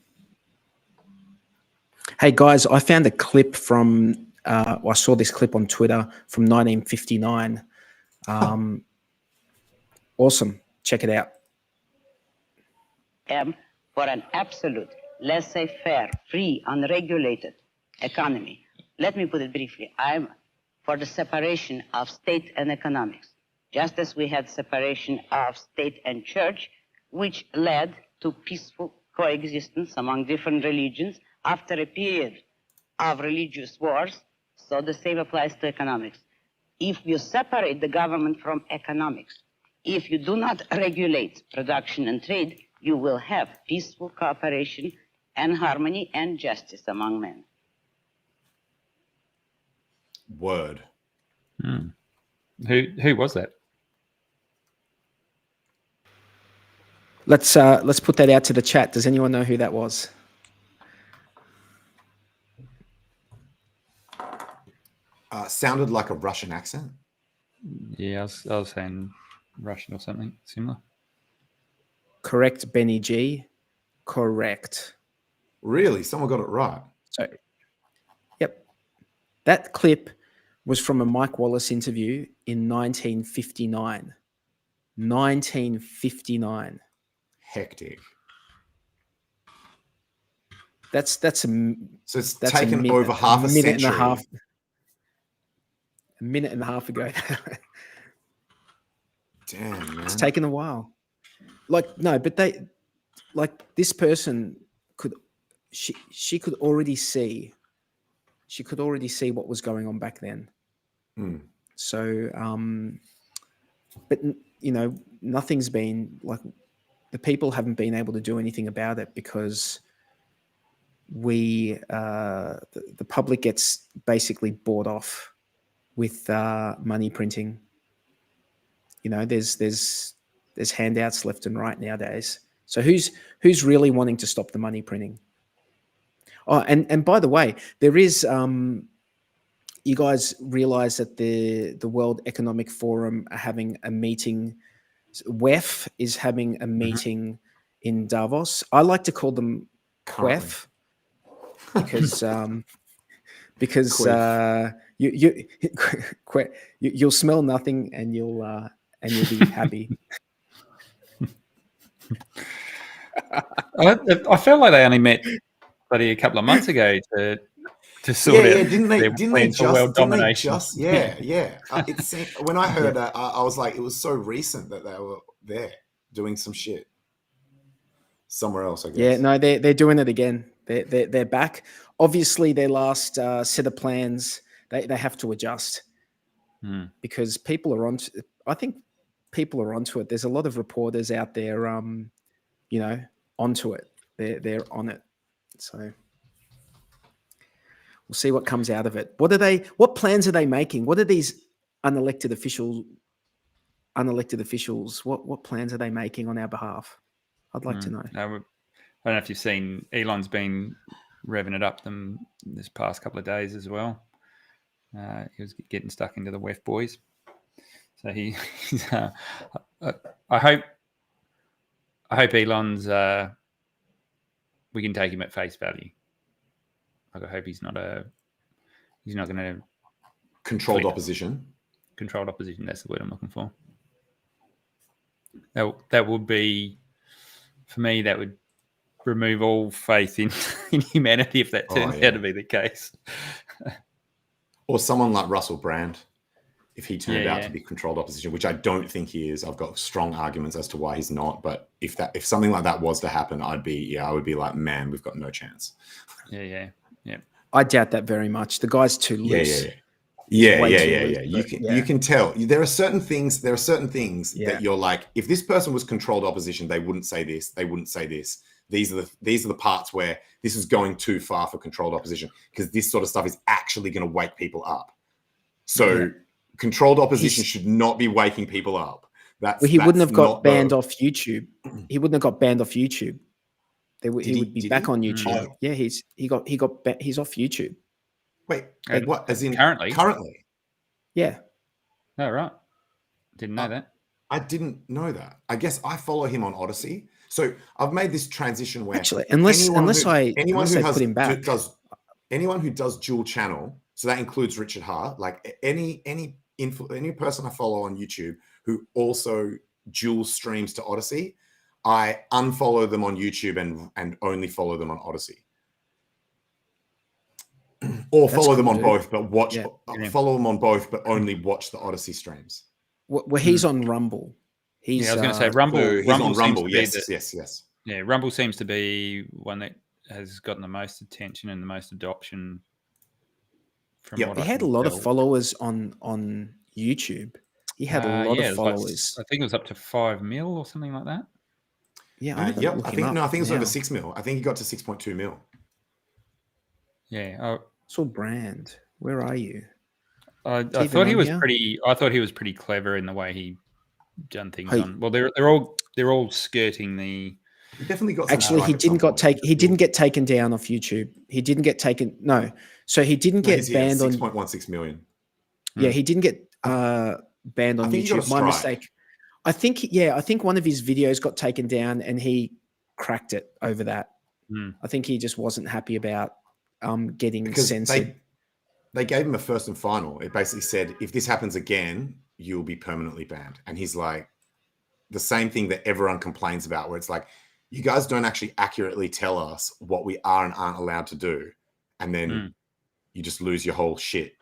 [SPEAKER 2] Hey guys, I found a clip from I saw this clip on Twitter from 1959. Awesome. Check it out.
[SPEAKER 6] For an absolute, laissez-faire, free, unregulated economy. Let me put it briefly. I'm for the separation of state and economics, just as we had separation of state and church, which led to peaceful coexistence among different religions after a period of religious wars. So the same applies to economics. If you separate the government from economics, if you do not regulate production and trade, you will have peaceful cooperation and harmony and justice among men.
[SPEAKER 5] Word.
[SPEAKER 4] Who was that?
[SPEAKER 2] Let's put that out to the chat. Does anyone know who that was?
[SPEAKER 5] Sounded like a Russian accent.
[SPEAKER 4] Yeah, I was saying Russian or something similar.
[SPEAKER 2] Correct, Benny G. Correct.
[SPEAKER 5] Really? Someone got it right.
[SPEAKER 2] So, yep. That clip was from a Mike Wallace interview in 1959. 1959.
[SPEAKER 5] Hectic.
[SPEAKER 2] That's a
[SPEAKER 5] So it's
[SPEAKER 2] that's
[SPEAKER 5] taken
[SPEAKER 2] minute,
[SPEAKER 5] over half a
[SPEAKER 2] minute
[SPEAKER 5] century.
[SPEAKER 2] and a half. A minute and a half ago.
[SPEAKER 5] Damn, man.
[SPEAKER 2] It's taken a while. Like, no, but this person she could already see what was going on back then.
[SPEAKER 5] Mm.
[SPEAKER 2] So, but nothing's been like, the people haven't been able to do anything about it because the public gets basically bought off with money printing. There's handouts left and right nowadays. So who's really wanting to stop the money printing? Oh, and by the way, there is you guys realize that the World Economic Forum are having a meeting. WEF is having a meeting in Davos. I like to call them QEF because you'll smell nothing and you'll be happy.
[SPEAKER 4] I felt like they only met a couple of months ago to sort out
[SPEAKER 5] didn't they
[SPEAKER 4] world domination.
[SPEAKER 5] It seemed, when I heard that, I was like, it was so recent that they were there doing some shit somewhere else, I guess.
[SPEAKER 2] Yeah, no, they're doing it again. They're back. Obviously, their last set of plans, they have to adjust because people are I think people are onto it. There's a lot of reporters out there, onto it. They're on it. So we'll see what comes out of it. What plans are they making? What are these unelected officials? What plans are they making on our behalf? I'd like to know.
[SPEAKER 4] I don't know if you've seen Elon's been revving it up them this past couple of days as well. He was getting stuck into the WEF boys. So he's I hope Elon's we can take him at face value. I hope he's not going to
[SPEAKER 5] Controlled opposition.
[SPEAKER 4] Controlled opposition. That's the word I'm looking for. That would be, for me, that would remove all faith in humanity if that turns out to be the case.
[SPEAKER 5] Or someone like Russell Brand, if he turned out to be controlled opposition, which I don't think he is. I've got strong arguments as to why he's not. But if something like that was to happen, I would be like, man, we've got no chance.
[SPEAKER 2] Yeah. I doubt that very much. The guy's too loose.
[SPEAKER 5] Yeah. You can tell. There are certain things that you're like, if this person was controlled opposition, they wouldn't say this, they wouldn't say this. These are the parts where this is going too far for controlled opposition, because this sort of stuff is actually going to wake people up. So controlled opposition should not be waking people up.
[SPEAKER 2] He wouldn't have got banned off YouTube. He wouldn't have got banned off YouTube. He would be back on YouTube. Yeah, he's off YouTube.
[SPEAKER 5] Wait, what? As in
[SPEAKER 4] currently?
[SPEAKER 2] Yeah.
[SPEAKER 4] Oh, right. Didn't know that.
[SPEAKER 5] I didn't know that. I guess I follow him on Odyssey. So I've made this transition where
[SPEAKER 2] actually, unless I put him back,
[SPEAKER 5] anyone who does dual channel, so that includes Richard Hart, like any person I follow on YouTube who also dual streams to Odyssey, I unfollow them on YouTube and only follow them on Odyssey. Or follow them on both, but follow them on both, but only watch the Odyssey streams.
[SPEAKER 2] Well, he's on Rumble.
[SPEAKER 4] I was going to say Rumble.
[SPEAKER 5] He's on Rumble. Yes.
[SPEAKER 4] Yeah, Rumble seems to be one that has gotten the most attention and the most adoption. He
[SPEAKER 2] had a lot of followers on YouTube. He had a lot of followers.
[SPEAKER 4] I think it was up to 5 mil or something like that.
[SPEAKER 2] Yeah,
[SPEAKER 5] I think it was over 6 mil. I think he got to 6.2 mil.
[SPEAKER 4] Yeah.
[SPEAKER 2] So Brand, where are you?
[SPEAKER 4] I thought he was pretty clever in the way he done things on. Well, they're all skirting the.
[SPEAKER 5] He definitely got.
[SPEAKER 2] Actually, he didn't get taken down off YouTube. He didn't get taken. No, so he didn't get banned on
[SPEAKER 5] 6.16 million.
[SPEAKER 2] Yeah, he didn't get banned on
[SPEAKER 5] I think he got a
[SPEAKER 2] YouTube. My
[SPEAKER 5] strike.
[SPEAKER 2] mistake. I think one of his videos got taken down and he cracked it over that. I think he just wasn't happy about getting
[SPEAKER 5] Because
[SPEAKER 2] censored.
[SPEAKER 5] they gave him a first and final. It basically said, if this happens again, you'll be permanently banned. And he's like, the same thing that everyone complains about, where it's like, you guys don't actually accurately tell us what we are and aren't allowed to do. And then you just lose your whole shit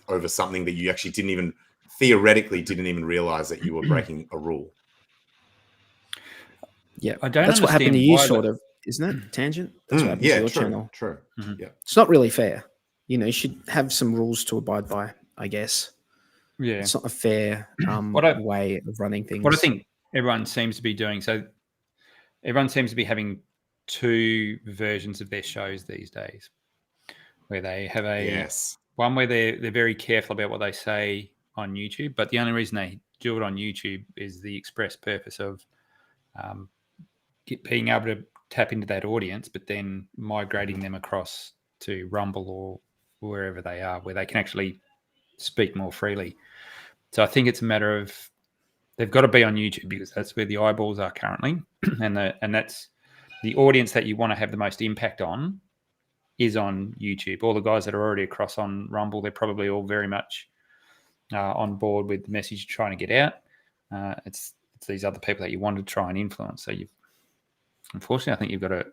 [SPEAKER 5] over something that you actually theoretically didn't even realize that you were breaking a rule.
[SPEAKER 2] Yeah,
[SPEAKER 4] I don't
[SPEAKER 2] that's what happened to you,
[SPEAKER 4] understand why
[SPEAKER 2] sort of, isn't it? Tangent. That's what happened to your channel.
[SPEAKER 5] True. Yeah.
[SPEAKER 2] It's not really fair. You should have some rules to abide by, I guess.
[SPEAKER 4] Yeah.
[SPEAKER 2] It's not a fair way of running things.
[SPEAKER 4] What I think everyone seems to be doing, so everyone seems to be having two versions of their shows these days, where they have one where they're very careful about what they say on YouTube, but the only reason they do it on YouTube is the express purpose of being able to tap into that audience, but then migrating them across to Rumble or wherever they are, where they can actually speak more freely. So I think it's a matter of they've got to be on YouTube because that's where the eyeballs are currently, and that's the audience that you want to have the most impact on is on YouTube. All the guys that are already across on Rumble, they're probably all very much on board with the message you're trying to get out. It's these other people that you want to try and influence. So unfortunately, I think you've got to,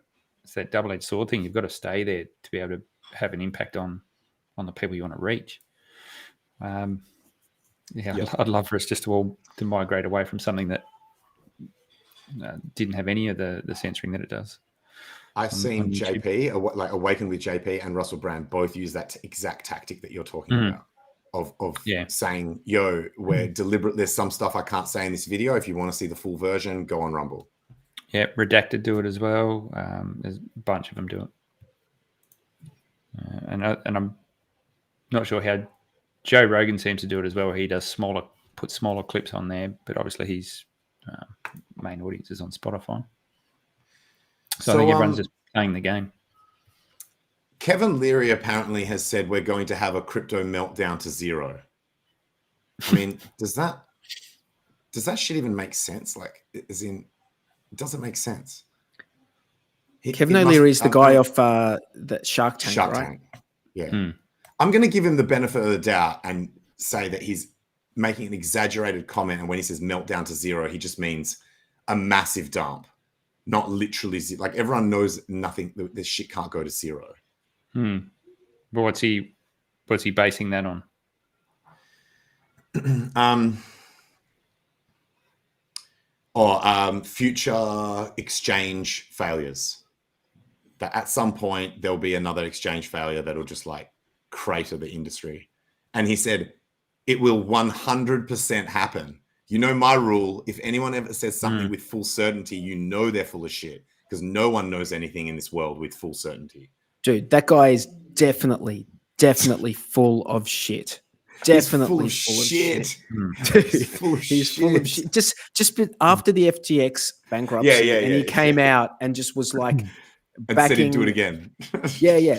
[SPEAKER 4] it's that double-edged sword thing. You've got to stay there to be able to have an impact on the people you want to reach. I'd love for us just to migrate away from something that didn't have any of the censoring that it does.
[SPEAKER 5] I've seen JP, like Awaken with JP and Russell Brand, both use that exact tactic that you're talking about of saying, yo, we're deliberate. There's some stuff I can't say in this video. If you want to see the full version, go on Rumble.
[SPEAKER 4] Yeah, Redacted do it as well. There's a bunch of them do it. And I'm not sure how Joe Rogan seems to do it as well. He does put smaller clips on there, but obviously his main audience is on Spotify. So I think everyone's just playing the game.
[SPEAKER 5] Kevin Leary apparently has said we're going to have a crypto meltdown to zero. I mean, does that shit even make sense? Like, as in, it doesn't make sense.
[SPEAKER 2] Kevin O'Leary is the guy off the Shark Tank,
[SPEAKER 5] Shark
[SPEAKER 2] right?
[SPEAKER 5] Tank. Yeah. I'm going to give him the benefit of the doubt and say that he's making an exaggerated comment. And when he says meltdown to zero, he just means a massive dump, not literally zero. Like, everyone knows nothing. This shit can't go to zero.
[SPEAKER 4] But what's he basing that on?
[SPEAKER 5] Future exchange failures. That at some point there'll be another exchange failure that'll just like crater the industry. And he said it will 100% happen. You know my rule: if anyone ever says something with full certainty, you know they're full of shit, because no one knows anything in this world with full certainty.
[SPEAKER 2] Dude, that guy is definitely full of shit. Definitely full of shit. Dude, he's full of shit. Just after the FTX bankruptcy, and he came out and just was like
[SPEAKER 5] and said he'd do it again.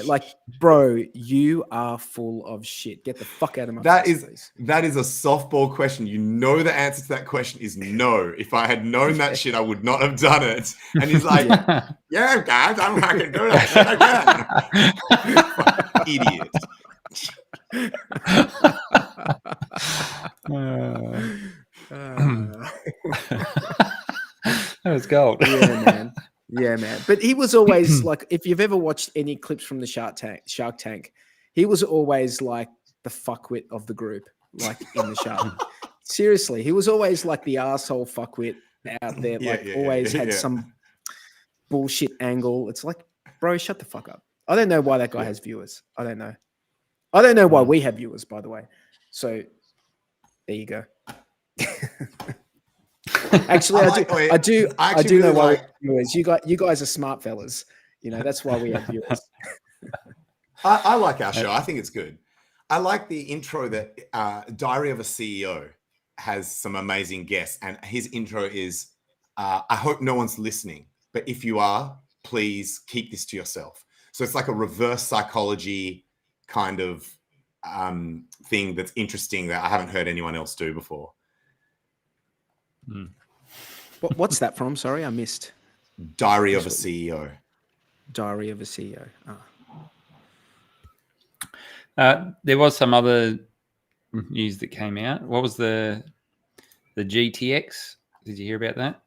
[SPEAKER 2] Like, bro, you are full of shit. Get the fuck out of my face.
[SPEAKER 5] That is a softball question. You know the answer to that question is no. If I had known that shit, I would not have done it. And he's like, yeah, guys, I can do that shit again. Idiot.
[SPEAKER 4] That was gold.
[SPEAKER 2] Yeah, man. But he was always like, if you've ever watched any clips from the Shark Tank, he was always like the fuckwit of the group, like in the Shark. Seriously, he was always like the asshole fuckwit out there, always had some bullshit angle. It's like, bro, shut the fuck up. I don't know why that guy has viewers. I don't know why we have viewers, by the way. So there you go. Actually, I do know why we have viewers. You guys are smart fellas. You know, that's why we have viewers.
[SPEAKER 5] I like our show. I think it's good. I like the intro that Diary of a CEO has some amazing guests, and his intro is, I hope no one's listening, but if you are, please keep this to yourself. So it's like a reverse psychology kind of thing that's interesting that I haven't heard anyone else do before.
[SPEAKER 2] What's that from? Sorry, I missed.
[SPEAKER 5] Diary of a CEO.
[SPEAKER 2] Diary of a CEO.
[SPEAKER 4] There was some other news that came out. What was the GTX? Did you hear about that?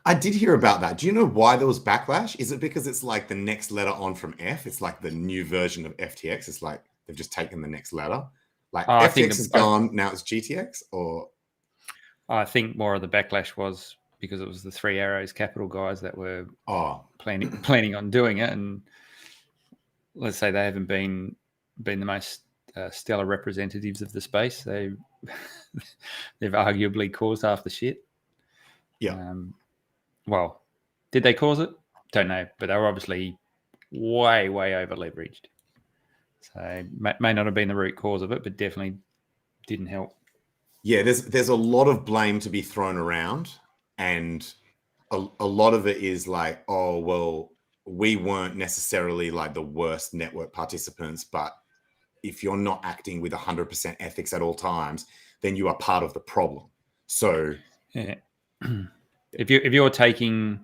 [SPEAKER 5] I did hear about that. Do you know why there was backlash? Is it because it's like the next letter on from F? It's like the new version of FTX. It's like they've just taken the next letter. Like FTX is gone, now it's GTX? Or
[SPEAKER 4] I think more of the backlash was because it was the Three Arrows Capital guys that were planning on doing it. And let's say they haven't been the most stellar representatives of the space. They've arguably caused half the shit.
[SPEAKER 5] Yeah.
[SPEAKER 4] Well, did they cause it? Don't know, but they were obviously way over leveraged. So may not have been the root cause of it, but definitely didn't help.
[SPEAKER 5] Yeah, there's a lot of blame to be thrown around, and a lot of it is like, oh well, we weren't necessarily like the worst network participants, but if you're not acting with 100% ethics at all times, then you are part of the problem. So
[SPEAKER 4] yeah. If you're taking,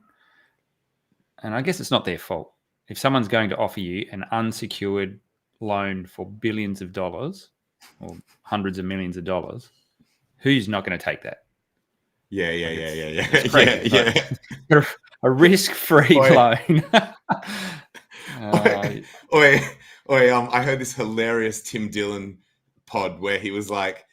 [SPEAKER 4] and I guess it's not their fault, if someone's going to offer you an unsecured loan for billions of dollars or hundreds of millions of dollars, who's not going to take that?
[SPEAKER 5] Yeah.
[SPEAKER 4] A risk-free loan.
[SPEAKER 5] I heard this hilarious Tim Dillon pod where he was like,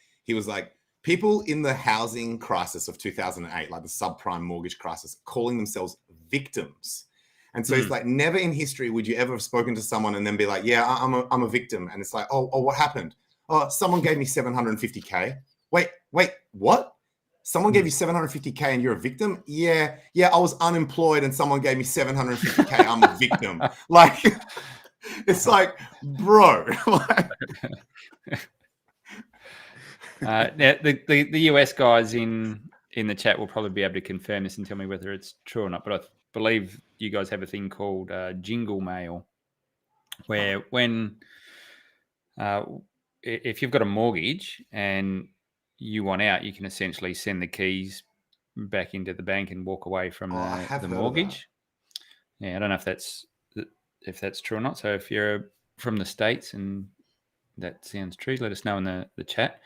[SPEAKER 5] people in the housing crisis of 2008, like the subprime mortgage crisis, calling themselves victims. And so it's like, never in history would you ever have spoken to someone and then be like, yeah, I'm a victim. And it's like, oh, what happened? Oh, someone gave me $750K. Wait, what? Someone gave you $750K and you're a victim? Yeah, I was unemployed and someone gave me $750K. I'm a victim. Like, it's like, bro.
[SPEAKER 4] Now, the US guys in the chat will probably be able to confirm this and tell me whether it's true or not. But I believe you guys have a thing called jingle mail, where when if you've got a mortgage and you want out, you can essentially send the keys back into the bank and walk away from the mortgage. Yeah, I don't know if that's true or not. So if you're from the States and that sounds true, let us know in the chat.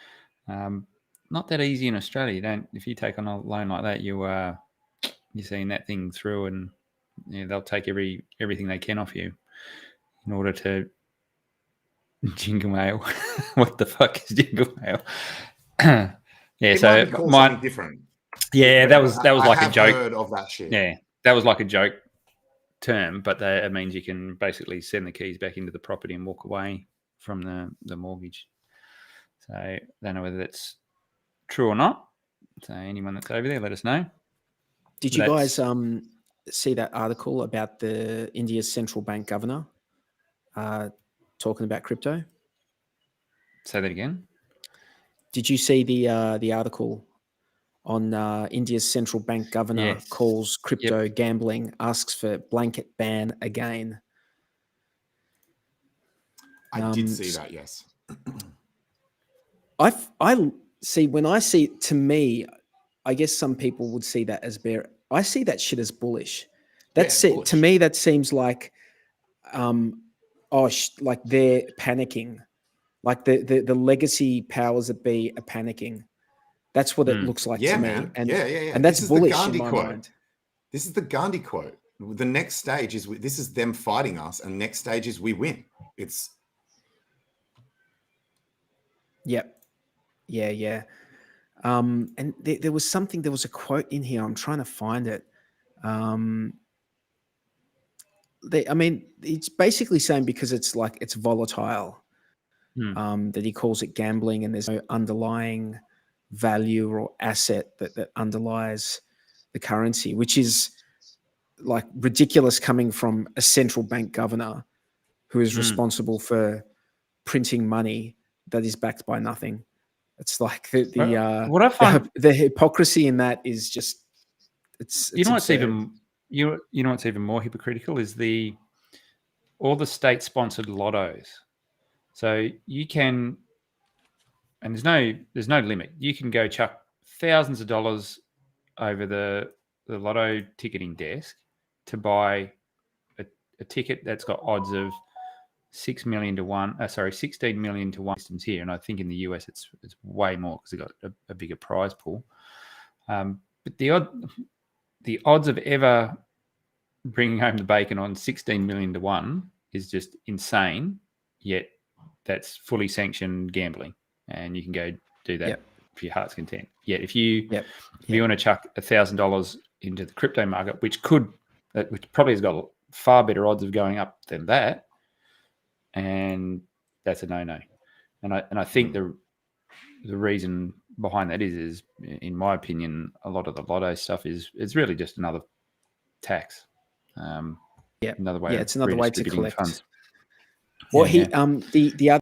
[SPEAKER 4] Not that easy in Australia. If you take on a loan like that, you're seeing that thing through, and they'll take everything they can off you in order to jingle mail. What the fuck is jingle mail? Yeah, so
[SPEAKER 5] might be called something different.
[SPEAKER 4] Yeah, that was like a joke.
[SPEAKER 5] Heard of that shit.
[SPEAKER 4] Yeah, that was like a joke term, but it means you can basically send the keys back into the property and walk away from the mortgage. So I don't know whether that's true or not. So anyone that's over there, let us know.
[SPEAKER 2] Did you guys see that article about the India's central bank governor talking about crypto?
[SPEAKER 4] Say that again.
[SPEAKER 2] Did you see the article on India's central bank governor calls crypto gambling, asks for blanket ban again?
[SPEAKER 5] I did see that, yes.
[SPEAKER 2] I see, when I see it, to me, I guess some people would see that as bear. I see that shit as bullish. That's it.
[SPEAKER 5] Bullish.
[SPEAKER 2] To me, that seems like, like they're panicking. Like the legacy powers that be are panicking. That's what it looks like to me.
[SPEAKER 5] Man.
[SPEAKER 2] And
[SPEAKER 5] yeah.
[SPEAKER 2] And that's
[SPEAKER 5] this is
[SPEAKER 2] bullish
[SPEAKER 5] the Gandhi
[SPEAKER 2] in my
[SPEAKER 5] quote.
[SPEAKER 2] mind.
[SPEAKER 5] This is the Gandhi quote. The next stage is this is them fighting us, and next stage is we win. It's
[SPEAKER 2] Yep. Yeah. And there was something. There was a quote in here. I'm trying to find it. It's basically saying because it's volatile. That he calls it gambling, and there's no underlying value or asset that underlies the currency, which is like ridiculous coming from a central bank governor who is responsible for printing money that is backed by nothing. It's like
[SPEAKER 4] what I find
[SPEAKER 2] the hypocrisy in that is just it's
[SPEAKER 4] you know what's
[SPEAKER 2] absurd.
[SPEAKER 4] what's even more hypocritical is all the state sponsored lottos So you can, and there's no limit. You can go chuck thousands of dollars over the lotto ticketing desk to buy a ticket that's got odds of 6 million to 1. 16 million to 1 systems here, and I think in the US it's way more because they've got a bigger prize pool. But the odds of ever bringing home the bacon on 16 million to 1 is just insane. Yet that's fully sanctioned gambling, and you can go do that for your heart's content. Yet if you want to chuck $1,000 into the crypto market, which probably has got far better odds of going up than that, and that's a no-no. And I think the reason behind that is in my opinion, a lot of the lotto stuff is really just another tax. Another way.
[SPEAKER 2] It's another way to collect
[SPEAKER 4] funds.
[SPEAKER 2] Well, the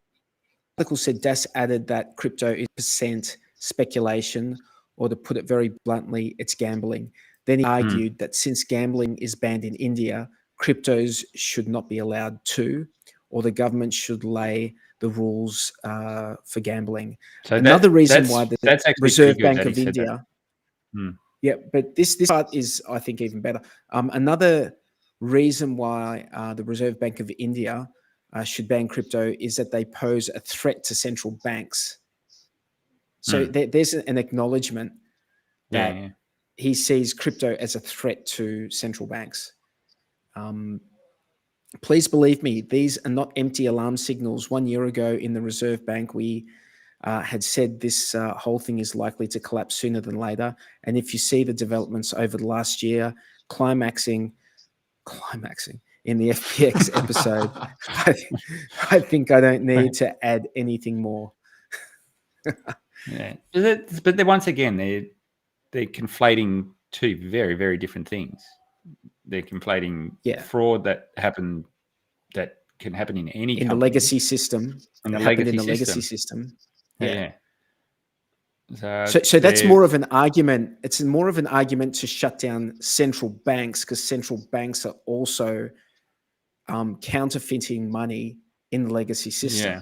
[SPEAKER 2] article said Das added that crypto is percent speculation, or to put it very bluntly, it's gambling. Then he argued that since gambling is banned in India, cryptos should not be allowed to, or the government should lay the rules for gambling. So another reason why the Reserve Bank of India. Yeah, but this part is, I think, even better. Another reason why the Reserve Bank of India should ban crypto is that they pose a threat to central banks. So there's an acknowledgement that he sees crypto as a threat to central banks. Please believe me, these are not empty alarm signals. 1 year ago in the Reserve Bank, we had said this whole thing is likely to collapse sooner than later. And if you see the developments over the last year, climaxing in the FPX episode, I think I don't need to add anything more.
[SPEAKER 4] But once again, they're conflating two very, very different things. They're conflating fraud that can happen in any company.
[SPEAKER 2] The legacy system. In the legacy system.
[SPEAKER 4] Yeah.
[SPEAKER 2] So that's more of an argument. It's more of an argument to shut down central banks, because central banks are also counterfeiting money in the legacy system. Yeah.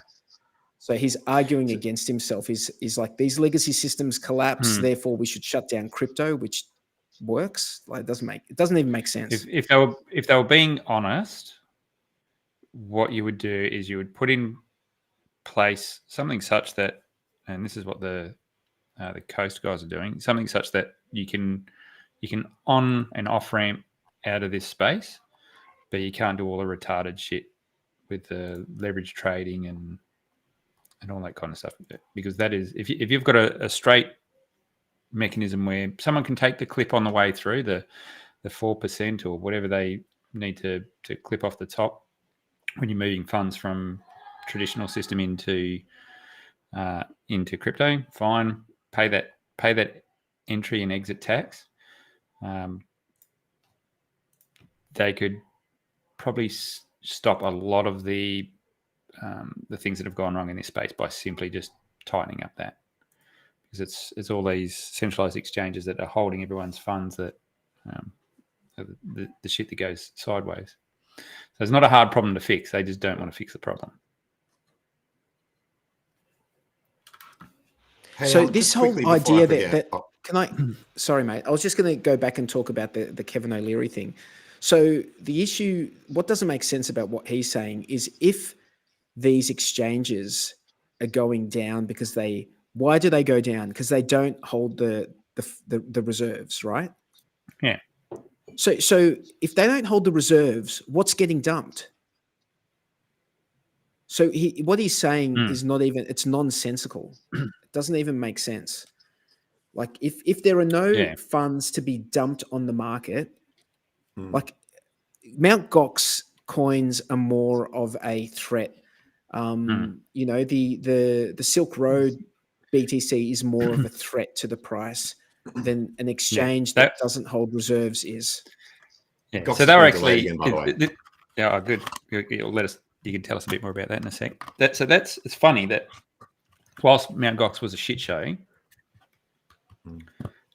[SPEAKER 2] So he's arguing against himself. He's like, these legacy systems collapse, therefore we should shut down crypto, which works. Like it doesn't even make sense.
[SPEAKER 4] If they were being honest, what you would do is you would put in place something such that, and this is what the Coast guys are doing, something such that you can on and off ramp out of this space, but you can't do all the retarded shit with the leverage trading and all that kind of stuff, because that is, if you've got a straight mechanism where someone can take the clip on the way through the 4% or whatever they need to clip off the top when you're moving funds from traditional system into crypto, fine, pay that entry and exit tax. They could probably stop a lot of the things that have gone wrong in this space by simply just tightening up that, because it's all these centralized exchanges that are holding everyone's funds, that the shit that goes sideways. So it's not a hard problem to fix. They just don't want to fix the problem.
[SPEAKER 2] Hey, so this whole idea that can I, sorry, mate, I was just going to go back and talk about the Kevin O'Leary thing. So the issue, what doesn't make sense about what he's saying is, if these exchanges are going down why do they go down? Because they don't hold the reserves, right?
[SPEAKER 4] Yeah.
[SPEAKER 2] So if they don't hold the reserves, what's getting dumped? So what he's saying is it's nonsensical. It doesn't even make sense. Like if there are no funds to be dumped on the market, like Mt. Gox coins are more of a threat. You know, the Silk Road BTC is more of a threat to the price than an exchange that doesn't hold reserves is.
[SPEAKER 4] Yeah. So they were actually again, by the way. Good. You can tell us a bit more about that in a sec. It's funny that whilst Mt. Gox was a shit show,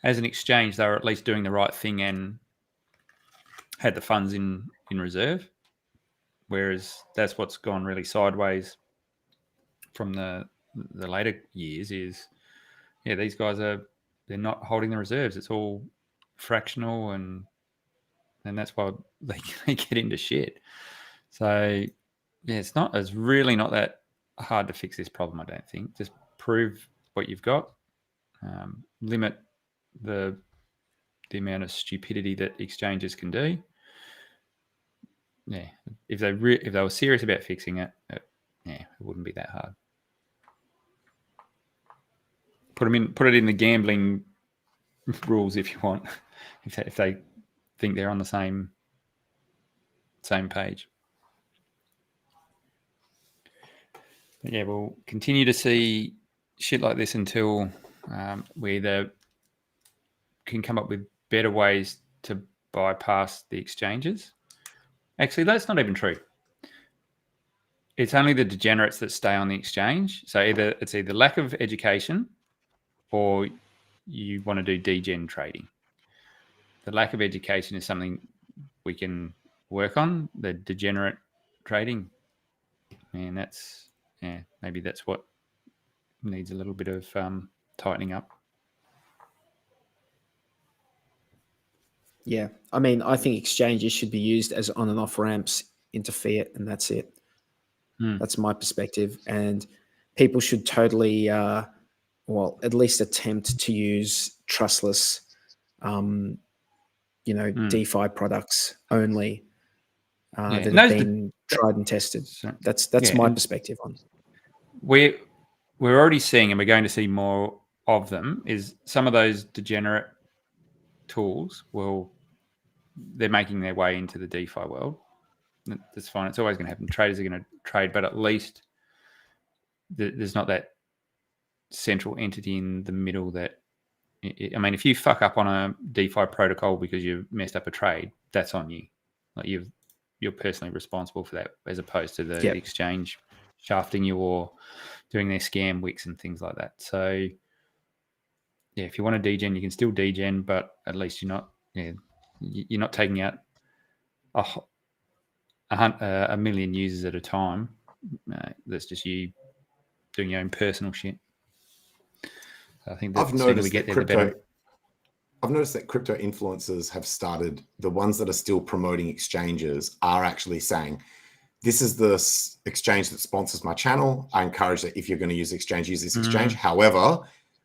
[SPEAKER 4] as an exchange, they were at least doing the right thing and had the funds in reserve. Whereas that's what's gone really sideways from the later years is, these guys they're not holding the reserves. It's all fractional, and that's why they get into shit. So it's really not that hard to fix this problem. I don't think. Just prove what you've got, limit the amount of stupidity that exchanges can do. Yeah, if they were serious about fixing it, it wouldn't be that hard. Put it in the gambling rules if you want, if they think they're on the same page. But yeah, we'll continue to see shit like this until we either can come up with better ways to bypass the exchanges. Actually, that's not even true. It's only the degenerates that stay on the exchange. So it's either lack of education or you want to do degen trading. The lack of education is something we can work on. The degenerate trading, and maybe that's what needs a little bit of tightening up.
[SPEAKER 2] Yeah, I mean, I think exchanges should be used as on and off ramps into fiat, and that's it. That's my perspective. And people should totally, at least attempt to use trustless, DeFi products only that have been tried and tested. That's my perspective on it.
[SPEAKER 4] We're already seeing, and we're going to see more of them, is some of those degenerate tools they're making their way into the DeFi world. That's fine. It's always going to happen. Traders are going to trade, but at least there's not that central entity in the middle that, if you fuck up on a DeFi protocol because you messed up a trade, that's on you. Like you're personally responsible for that, as opposed to the exchange shafting you or doing their scam wicks and things like that. So if you want to degen, you can still degen, but at least you're not taking out a million users at a time. That's just you doing your own personal shit. I think the sooner we get there, the better.
[SPEAKER 5] I've noticed that crypto influencers have started, the ones that are still promoting exchanges are actually saying, this is the exchange that sponsors my channel. I encourage that if you're going to use exchange, use this exchange. However,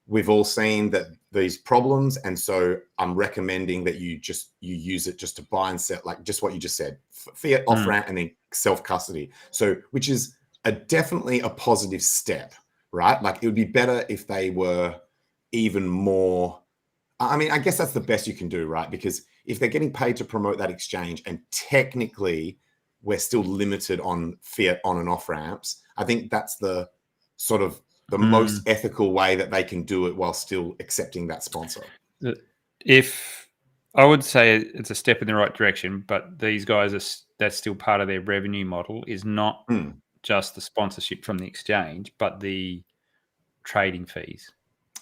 [SPEAKER 5] we've all seen that these problems, and so I'm recommending that you use it just to buy and sell, like just what you just said, fiat off ramp and then self custody. So, which is definitely a positive step, right? Like it would be better if they were even more. I guess that's the best you can do, right? Because if they're getting paid to promote that exchange, and technically we're still limited on fiat on and off ramps, I think that's the sort of the most ethical way that they can do it while still accepting that sponsor.
[SPEAKER 4] If I would say it's a step in the right direction, but these guys that's still part of their revenue model, is not just the sponsorship from the exchange, but the trading fees.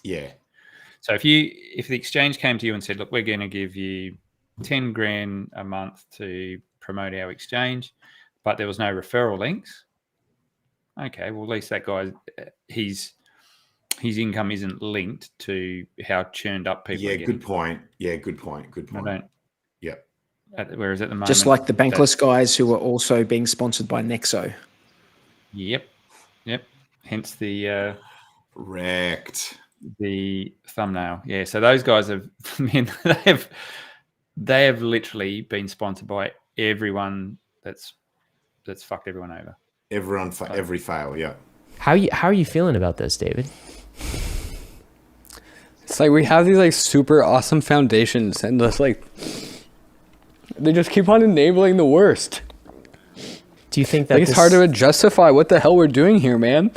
[SPEAKER 5] Yeah.
[SPEAKER 4] So if the exchange came to you and said, look, we're going to give you 10 grand a month to promote our exchange, but there was no referral links. Okay, well, at least that guy, his income isn't linked to how churned up people are getting.
[SPEAKER 5] Good point. Yeah, good point.
[SPEAKER 4] Whereas at the moment,
[SPEAKER 2] just like the bankless guys who are also being sponsored by Nexo.
[SPEAKER 4] Yep. Hence the
[SPEAKER 5] wrecked
[SPEAKER 4] the thumbnail. Yeah. So those guys they have literally been sponsored by everyone that's fucked everyone over.
[SPEAKER 5] Everyone for every fail, yeah.
[SPEAKER 7] How are you feeling about this, David?
[SPEAKER 8] It's like we have these like super awesome foundations, and just like they just keep on enabling the worst.
[SPEAKER 7] Do you think that
[SPEAKER 8] it's hard to justify what the hell we're doing here, man?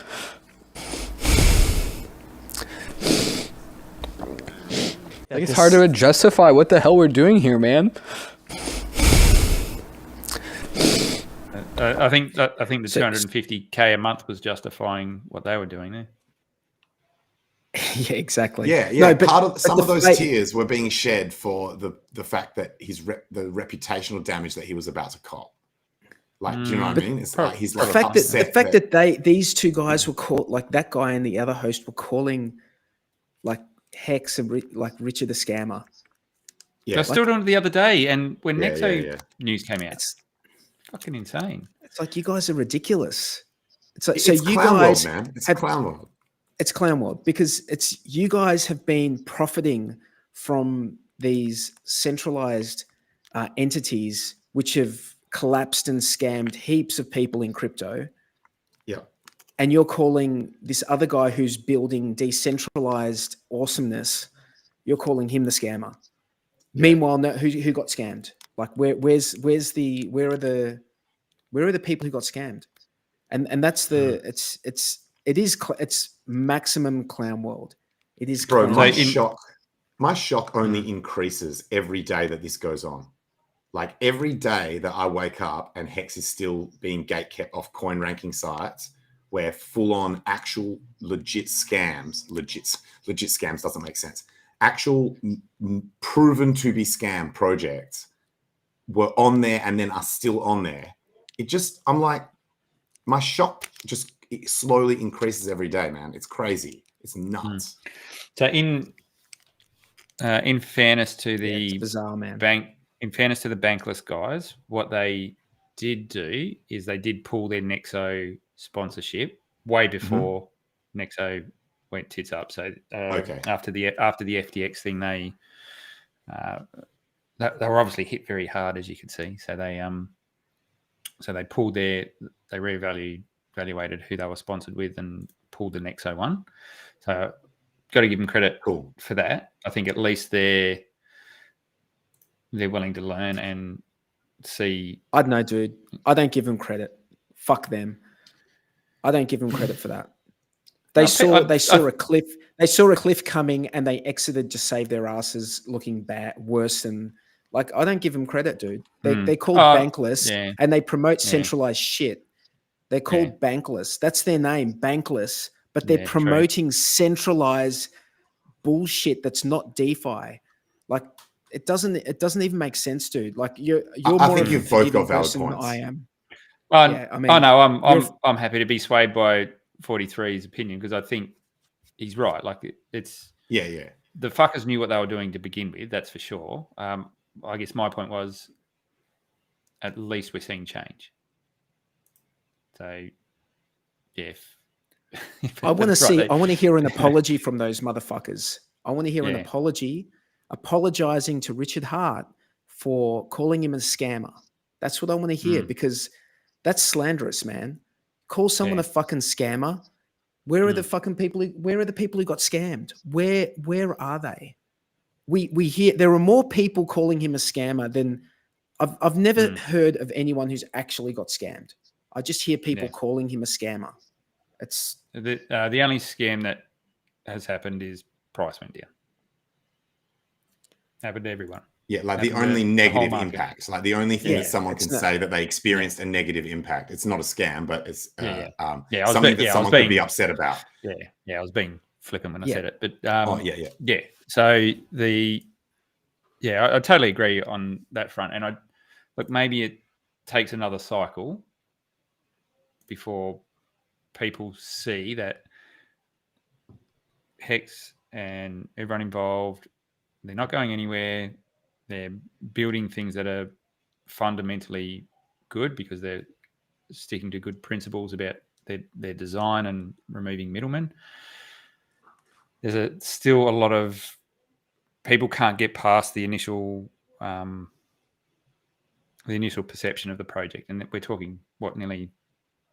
[SPEAKER 8] It's hard to justify what the hell we're doing here, man.
[SPEAKER 4] I think the 250K a month was justifying what they were doing there.
[SPEAKER 2] Yeah, exactly.
[SPEAKER 5] Yeah.
[SPEAKER 2] No, but
[SPEAKER 5] part of some of those tears were being shed for the fact that the reputational damage that he was about to cop. Like, do you know what I mean? It's like he's
[SPEAKER 2] The
[SPEAKER 5] like
[SPEAKER 2] fact
[SPEAKER 5] upset
[SPEAKER 2] that these two guys were caught, like that guy and the other host were calling like Hex and like Richard the scammer.
[SPEAKER 4] They're still doing it the other day, and when
[SPEAKER 5] Yeah,
[SPEAKER 4] Nexo
[SPEAKER 5] yeah.
[SPEAKER 4] news came out,
[SPEAKER 2] It's
[SPEAKER 4] fucking insane.
[SPEAKER 2] It's like you guys are ridiculous. It's like
[SPEAKER 5] It's
[SPEAKER 2] you
[SPEAKER 5] clown
[SPEAKER 2] guys
[SPEAKER 5] world, man. It's
[SPEAKER 2] have,
[SPEAKER 5] clown world.
[SPEAKER 2] It's clown world because it's you guys have been profiting from these centralized entities which have collapsed and scammed heaps of people in crypto.
[SPEAKER 5] Yeah.
[SPEAKER 2] And you're calling this other guy who's building decentralized awesomeness, you're calling him the scammer. Yeah. Meanwhile, no, who got scammed? Like where are the people who got scammed? And that's the it's maximum clown world. It is
[SPEAKER 5] Bro,
[SPEAKER 2] clown
[SPEAKER 5] my shock only increases every day that this goes on. Like every day that I wake up and Hex is still being gatekept off coin ranking sites where full on actual legit scams doesn't make sense. Actual proven to be scam projects were on there and then are still on there. I'm like, my shock just slowly increases every day, man. It's crazy. It's nuts.
[SPEAKER 4] So in fairness to the
[SPEAKER 2] bizarre, man.
[SPEAKER 4] In fairness to the bankless guys, what they did do is they did pull their Nexo sponsorship way before Nexo went tits up. So after the FTX thing, they were obviously hit very hard, as you can see. So they pulled they reevaluated who they were sponsored with and pulled the Nexo one. So got to give them credit for that. I think at least they're willing to learn and see.
[SPEAKER 2] I don't know, dude. I don't give them credit. Fuck them. I don't give them credit for that. They saw a cliff. They saw a cliff coming and they exited to save their asses, looking worse than. Like, I don't give them credit, dude. They're called bankless and they promote centralized shit. They're called bankless. That's their name, bankless. But they're promoting centralized bullshit that's not DeFi. Like, it doesn't even make sense, dude. Like, you're
[SPEAKER 5] I
[SPEAKER 2] more
[SPEAKER 5] think
[SPEAKER 2] of
[SPEAKER 5] you've
[SPEAKER 2] a
[SPEAKER 5] both got
[SPEAKER 2] forgiving
[SPEAKER 5] valid
[SPEAKER 2] person than
[SPEAKER 5] points.
[SPEAKER 2] I am.
[SPEAKER 4] I'm happy to be swayed by 43's opinion because I think he's right. Like, it's the fuckers knew what they were doing to begin with. That's for sure. I guess my point was, at least we're seeing change. So, yeah.
[SPEAKER 2] I want to hear an apology from those motherfuckers. I want to hear an apology, apologizing to Richard Hart for calling him a scammer. That's what I want to hear because that's slanderous, man. Call someone a fucking scammer. Where are the fucking people? Where are the people who got scammed? Where are they? We hear there are more people calling him a scammer than I've never heard of anyone who's actually got scammed. I just hear people calling him a scammer. It's
[SPEAKER 4] the only scam that has happened is price went down. Happened to everyone.
[SPEAKER 5] Yeah, like the only negative impacts, like the only thing that someone can say that they experienced a negative impact. It's not a scam, but it's something that someone could be upset about.
[SPEAKER 4] I was being flippant when I said it, but So I totally agree on that front, and maybe it takes another cycle before people see that Hex and everyone involved, they're not going anywhere. They're building things that are fundamentally good because they're sticking to good principles about their design and removing middlemen. There's still a lot of people can't get past the initial perception of the project, and we're talking nearly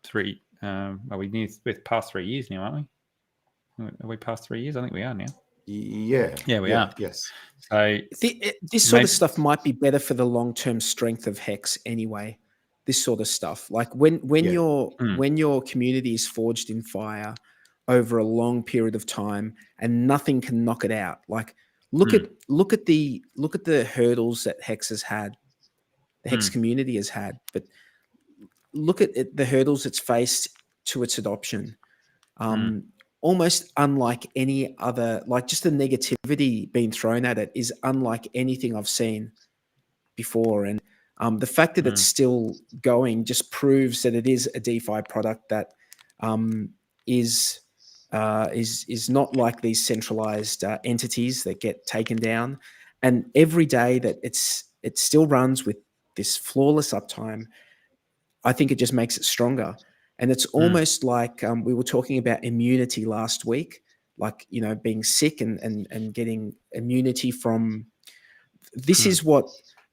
[SPEAKER 4] 3. Are we we're past 3 years now, aren't we? Are we past 3 years? I think we are now.
[SPEAKER 5] Yeah,
[SPEAKER 4] we are.
[SPEAKER 5] Yes.
[SPEAKER 2] So this sort of stuff might be better for the long-term strength of Hex anyway. This sort of stuff, like when your community is forged in fire over a long period of time and nothing can knock it out. Like look at the hurdles that Hex has had, the Hex community has had, but look at the hurdles it's faced to its adoption. Almost unlike any other, like just the negativity being thrown at it is unlike anything I've seen before. And The fact that it's still going just proves that it is a DeFi product that is not like these centralized entities that get taken down. And every day that it still runs with this flawless uptime, I think it just makes it stronger. And it's almost like we were talking about immunity last week, like, you know, being sick and getting immunity from. This is what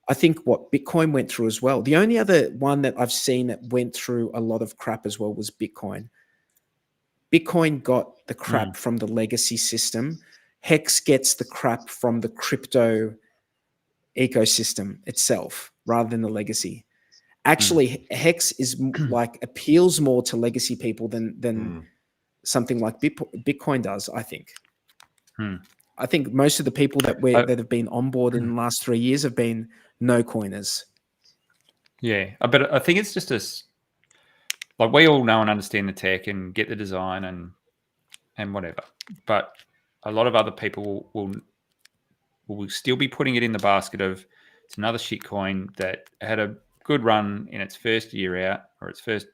[SPEAKER 2] I think what Bitcoin went through as well. The only other one that I've seen that went through a lot of crap as well was Bitcoin. Bitcoin got the crap from the legacy system. HEX gets the crap from the crypto ecosystem itself rather than the legacy. Actually, HEX is like appeals more to legacy people than something like Bitcoin does, I think. I think most of the people that have been on board in the last 3 years have been no coiners.
[SPEAKER 4] Yeah, but I think it's just like we all know and understand the tech and get the design and whatever, but a lot of other people will still be putting it in the basket of it's another shitcoin that had a good run in its first year out or its first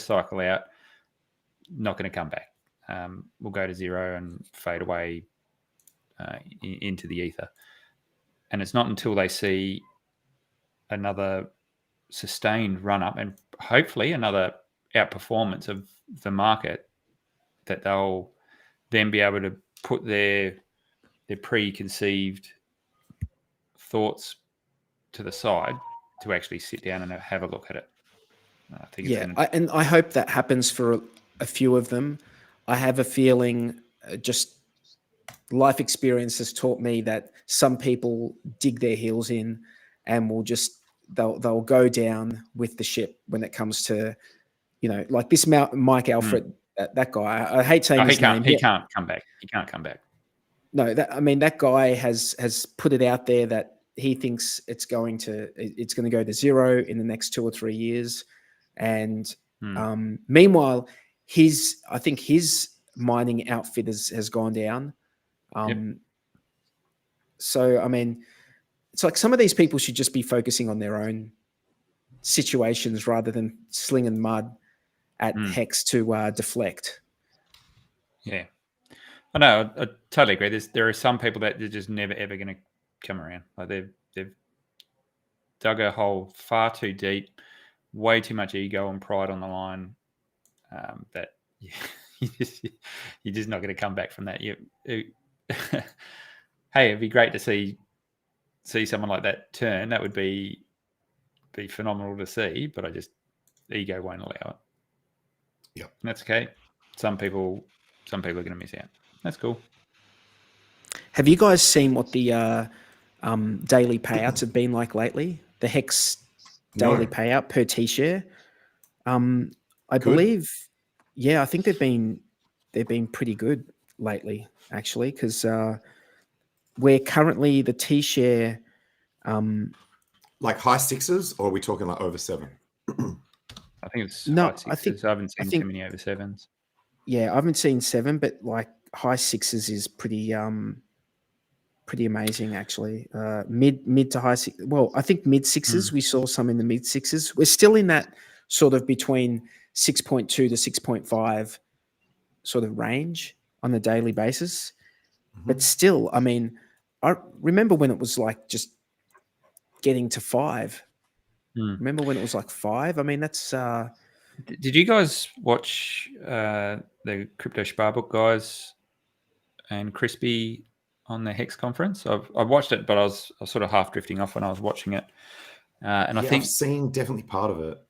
[SPEAKER 4] cycle out, not going to come back. Will go to zero and fade away into the ether. And it's not until they see another sustained run up and hopefully another outperformance of the market that they'll then be able to put their preconceived thoughts to the side to actually sit down and have a look at it. I think
[SPEAKER 2] and I hope that happens for a few of them. I have a feeling just life experience has taught me that some people dig their heels in and will just they'll go down with the ship when it comes to, you know, like this Mike Alfred, that guy. I hate saying his name.
[SPEAKER 4] He can't come back. He can't come back.
[SPEAKER 2] No, that guy has put it out there that he thinks it's going to go to zero in the next 2 or 3 years, and meanwhile, I think his mining outfit has gone down. So I mean, it's like some of these people should just be focusing on their own situations rather than slinging mud at HEX to deflect.
[SPEAKER 4] Yeah. I know. I totally agree. There are some people that are just never ever going to come around. Like they've dug a hole far too deep, way too much ego and pride on the line. That you're just not going to come back from that. Hey, it'd be great to see someone like that turn. That would be phenomenal to see. But ego won't allow it.
[SPEAKER 5] Yep,
[SPEAKER 4] and that's okay. Some people are going to miss out. That's cool.
[SPEAKER 2] Have you guys seen what the daily payouts have been like lately? The HEX daily payout per T-share. I believe, I think they've been pretty good lately, actually, because we're currently the T-share.
[SPEAKER 5] Like high sixes, or are we talking like over 7?
[SPEAKER 4] I think it's
[SPEAKER 2] no.
[SPEAKER 4] high sixes. I haven't seen too many over 7s.
[SPEAKER 2] Yeah, I haven't seen 7, but like high 6s is pretty amazing actually. Mid to high 6. Well, I think mid 6s. We saw some in the mid 6s. We're still in that sort of between 6.2 to 6.5 sort of range on a daily basis. But still, I mean, I remember when it was like just getting to 5. Remember when it was like 5? I mean, that's.
[SPEAKER 4] Did you guys watch the Crypto Sparbook guys and Crispy on the HEX conference? I've watched it, but I was sort of half drifting off when I was watching it. And I think
[SPEAKER 5] I've seen definitely part of it.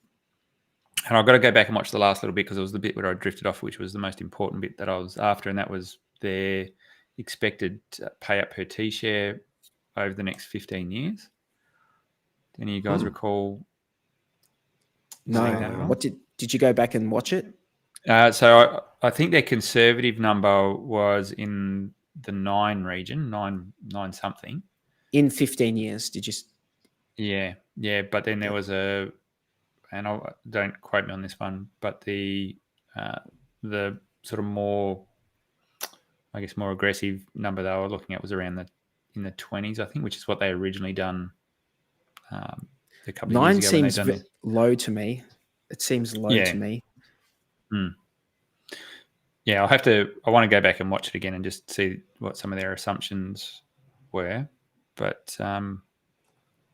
[SPEAKER 4] And I've got to go back and watch the last little bit because it was the bit where I drifted off, which was the most important bit that I was after, and that was their expected payout per T-share over the next 15 years. Do any of you guys recall?
[SPEAKER 2] No. What did you go back and watch it?
[SPEAKER 4] So I think their conservative number was in the 9 region, 9 something.
[SPEAKER 2] In 15 years, did you?
[SPEAKER 4] Yeah. But then there was and don't quote me on this one, but the sort of more, I guess, more aggressive number they were looking at was around in the 20s, I think, which is what they originally done a couple of
[SPEAKER 2] 9
[SPEAKER 4] years ago when they
[SPEAKER 2] seems
[SPEAKER 4] done it.
[SPEAKER 2] low to me. It seems low
[SPEAKER 4] Yeah.
[SPEAKER 2] to me.
[SPEAKER 4] Yeah, I want to go back and watch it again and just see what some of their assumptions were. But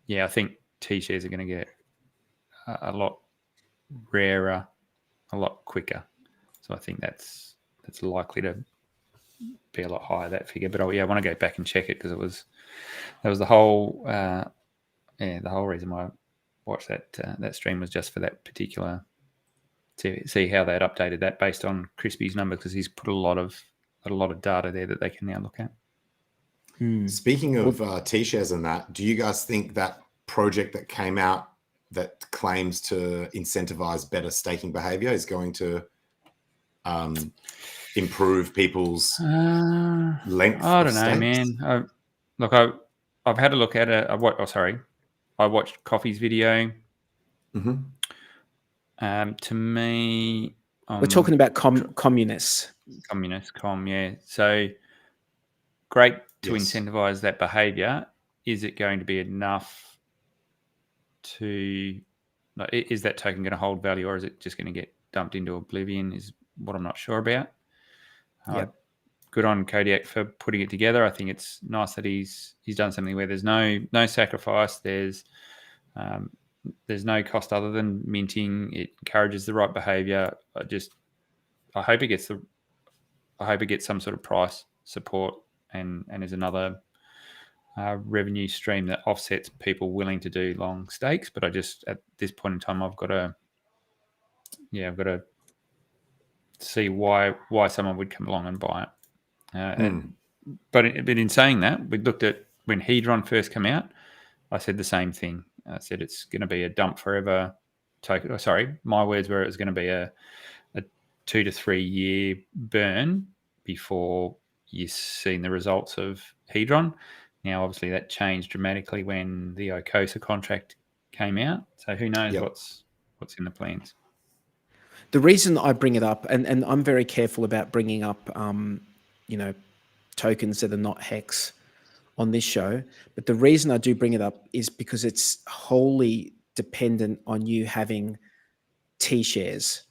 [SPEAKER 4] yeah, I think T-shares are going to get a lot rarer, a lot quicker. So I think that's likely to be a lot higher, that figure. But I want to go back and check it because that was the whole the whole reason why I watched that stream was just for that particular, to see how they had updated that based on Crispy's number, because he's put a lot of data there that they can now look at.
[SPEAKER 5] Speaking of T-shares and that, do you guys think that project that came out that claims to incentivize better staking behavior is going to improve people's length?
[SPEAKER 4] I don't know, man. Look, I've had a look at it. I watched Coffee's video. To me,
[SPEAKER 2] We're talking about communists.
[SPEAKER 4] Yeah. So great to incentivize that behavior. Is it going to be enough to? Like, is that token going to hold value, or is it just going to get dumped into oblivion? Is what I'm not sure about. Good on Kodiak for putting it together. I think it's nice that he's done something where there's no sacrifice. There's no cost other than minting. It encourages the right behavior. I hope it gets some sort of price support and is another revenue stream that offsets people willing to do long stakes. But at this point in time, I've got to see why someone would come along and buy it. But in saying that, we looked at when Hedron first came out. I said the same thing. I said it's going to be a dump forever token. My words were it was going to be a 2 to 3 year burn before you've seen the results of Hedron. Now, obviously, that changed dramatically when the Okosa contract came out. So who knows what's in the plans.
[SPEAKER 2] The reason I bring it up, and I'm very careful about bringing up, tokens that are not HEX on this show. But the reason I do bring it up is because it's wholly dependent on you having T-shares.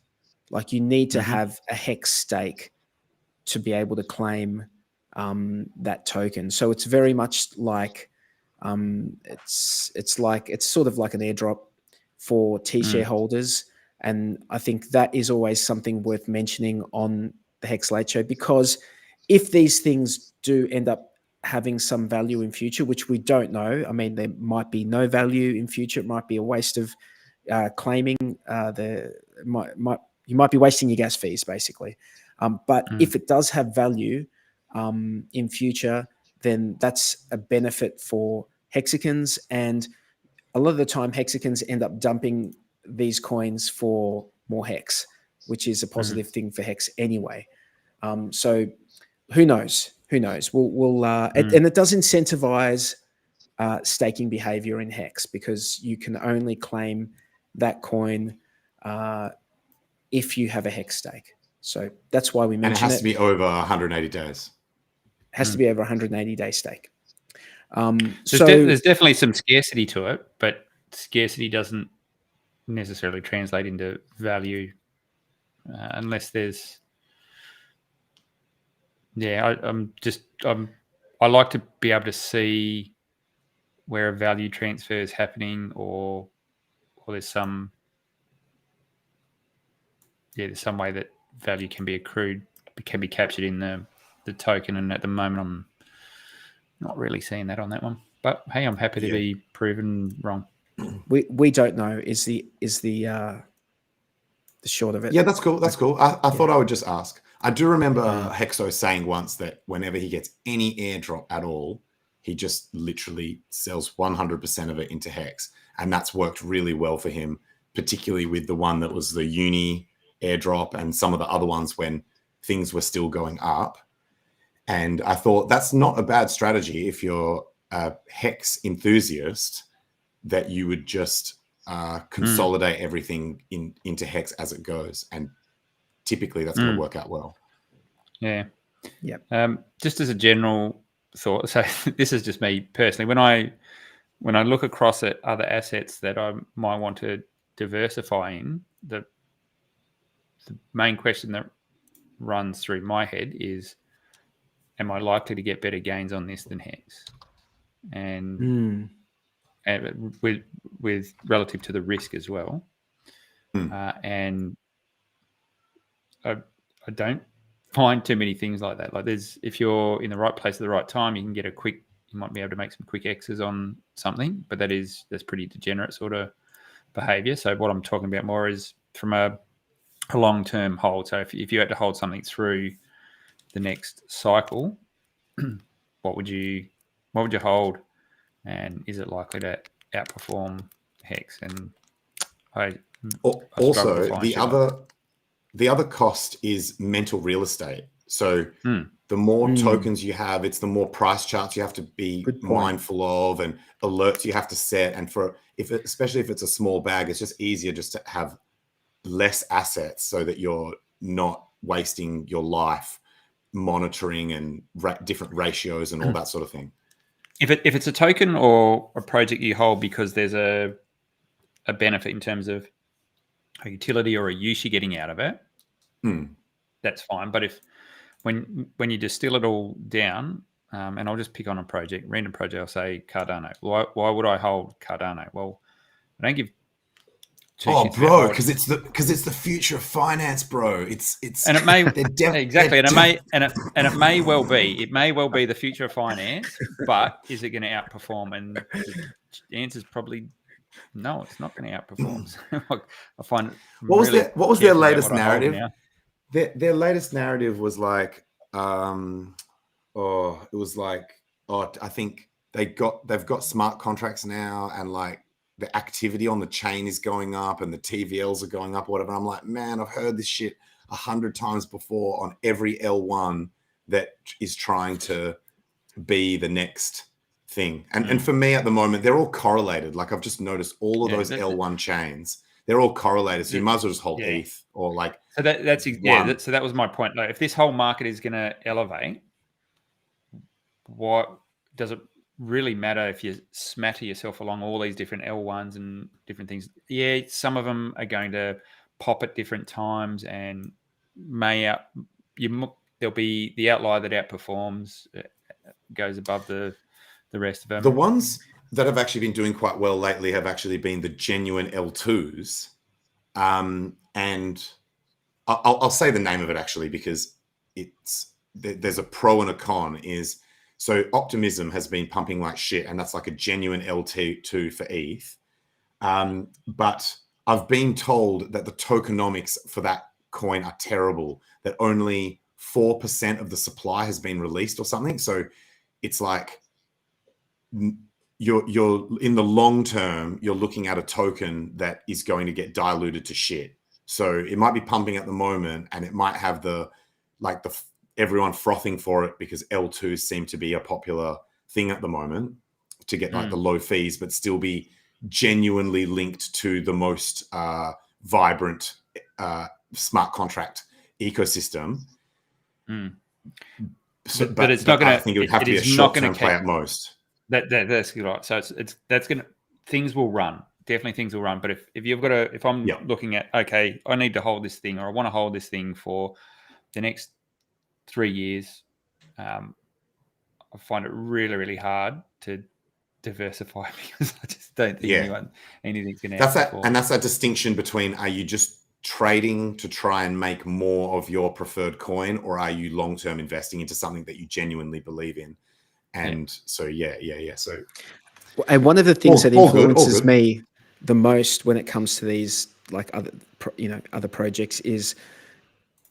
[SPEAKER 2] Like you need to have a HEX stake to be able to claim that token. So it's very much like it's sort of like an airdrop for T-share holders. And I think that is always something worth mentioning on the HEX Late Show, because if these things do end up having some value in future, which we don't know, I mean, there might be no value in future. It might be a waste of claiming you might be wasting your gas fees, basically. But if it does have value in future, then that's a benefit for hexagons. And a lot of the time, hexagons end up dumping these coins for more HEX, which is a positive thing for HEX anyway. So who knows? We'll and it does incentivize staking behavior in HEX, because you can only claim that coin if you have a HEX stake. So that's why we mentioned it.
[SPEAKER 5] And it has to be over 180 days.
[SPEAKER 2] It has to be over 180-day stake.
[SPEAKER 4] There's definitely some scarcity to it, but scarcity doesn't necessarily translate into value unless there's I like to be able to see where a value transfer is happening, or there's some way that value can be accrued, can be captured in the token. And at the moment, I'm not really seeing that on that one. But hey, I'm happy to be proven wrong.
[SPEAKER 2] We don't know is the short of it.
[SPEAKER 5] Yeah, that's cool. That's cool. I thought I would just ask. I do remember Hexo saying once that whenever he gets any airdrop at all, he just literally sells 100% of it into HEX. And that's worked really well for him, particularly with the one that was the uni airdrop and some of the other ones when things were still going up. And I thought that's not a bad strategy if you're a HEX enthusiast, that you would just consolidate everything into HEX as it goes. And typically that's going to work out well.
[SPEAKER 4] Yeah.
[SPEAKER 2] Yeah.
[SPEAKER 4] Just as a general thought, so this is just me personally. When I when I look across at other assets that I might want to diversify in, the main question that runs through my head is, am I likely to get better gains on this than HEX? And with relative to the risk as well. And I don't find too many things like that. Like if you're in the right place at the right time, you can get you might be able to make some quick X's on something, but that's pretty degenerate sort of behavior. So what I'm talking about more is from a long-term hold. So if you had to hold something through the next cycle, what would you hold, and is it likely to outperform HEX? And
[SPEAKER 5] also the other cost is mental real estate. So the more tokens you have, it's the more price charts you have to be mindful of and alerts you have to set. And especially if it's a small bag, it's just easier just to have less assets so that you're not wasting your life monitoring and different ratios and all that sort of thing.
[SPEAKER 4] If it's a token or a project you hold because there's a benefit in terms of a utility or a use you're getting out of it, that's fine. But when you distill it all down, and I'll just pick on a random project, I'll say Cardano. Why would I hold Cardano? Well, I don't give
[SPEAKER 5] because it's the future of finance, bro. It's
[SPEAKER 4] and it may exactly, and it may well be the future of finance, but is it going to outperform? And the answer is probably no. It's not going to outperform. So I find
[SPEAKER 5] what was their latest narrative? Their latest narrative was like, I think they've got smart contracts now, and like the activity on the chain is going up and the TVLs are going up or whatever. I'm like, man, I've heard this shit 100 times before on every L1 that is trying to be the next thing. And for me at the moment, they're all correlated. Like I've just noticed all of those L1 chains, they're all correlated. So you might as well just hold ETH or like.
[SPEAKER 4] So so that was my point. Like if this whole market is going to elevate, what does it really matter if you smatter yourself along all these different L1s and different things? Yeah, some of them are going to pop at different times and there'll be the outlier that outperforms, goes above the rest of them.
[SPEAKER 5] The ones that have actually been doing quite well lately have actually been the genuine L2s. And I'll say the name of it actually, because there's a pro and a con. So Optimism has been pumping like shit, and that's like a genuine L2 for ETH. But I've been told that the tokenomics for that coin are terrible, that only 4% of the supply has been released or something. So it's like you're in the long term, you're looking at a token that is going to get diluted to shit. So it might be pumping at the moment, and it might have everyone frothing for it because L2s seem to be a popular thing at the moment to get like the low fees, but still be genuinely linked to the most vibrant smart contract ecosystem. So, but it's not going to. I think it would have to be a short-term play at most.
[SPEAKER 4] That's right. So things will run. Definitely things will run. But if I'm looking at, okay, I need to hold this thing, or I want to hold this thing for the next 3 years, I find it really, really hard to diversify because I just don't think anything's going to happen.
[SPEAKER 5] And that's that distinction between, are you just trading to try and make more of your preferred coin, or are you long-term investing into something that you genuinely believe in? And so.
[SPEAKER 2] And one of the things that influences me the most when it comes to these like other projects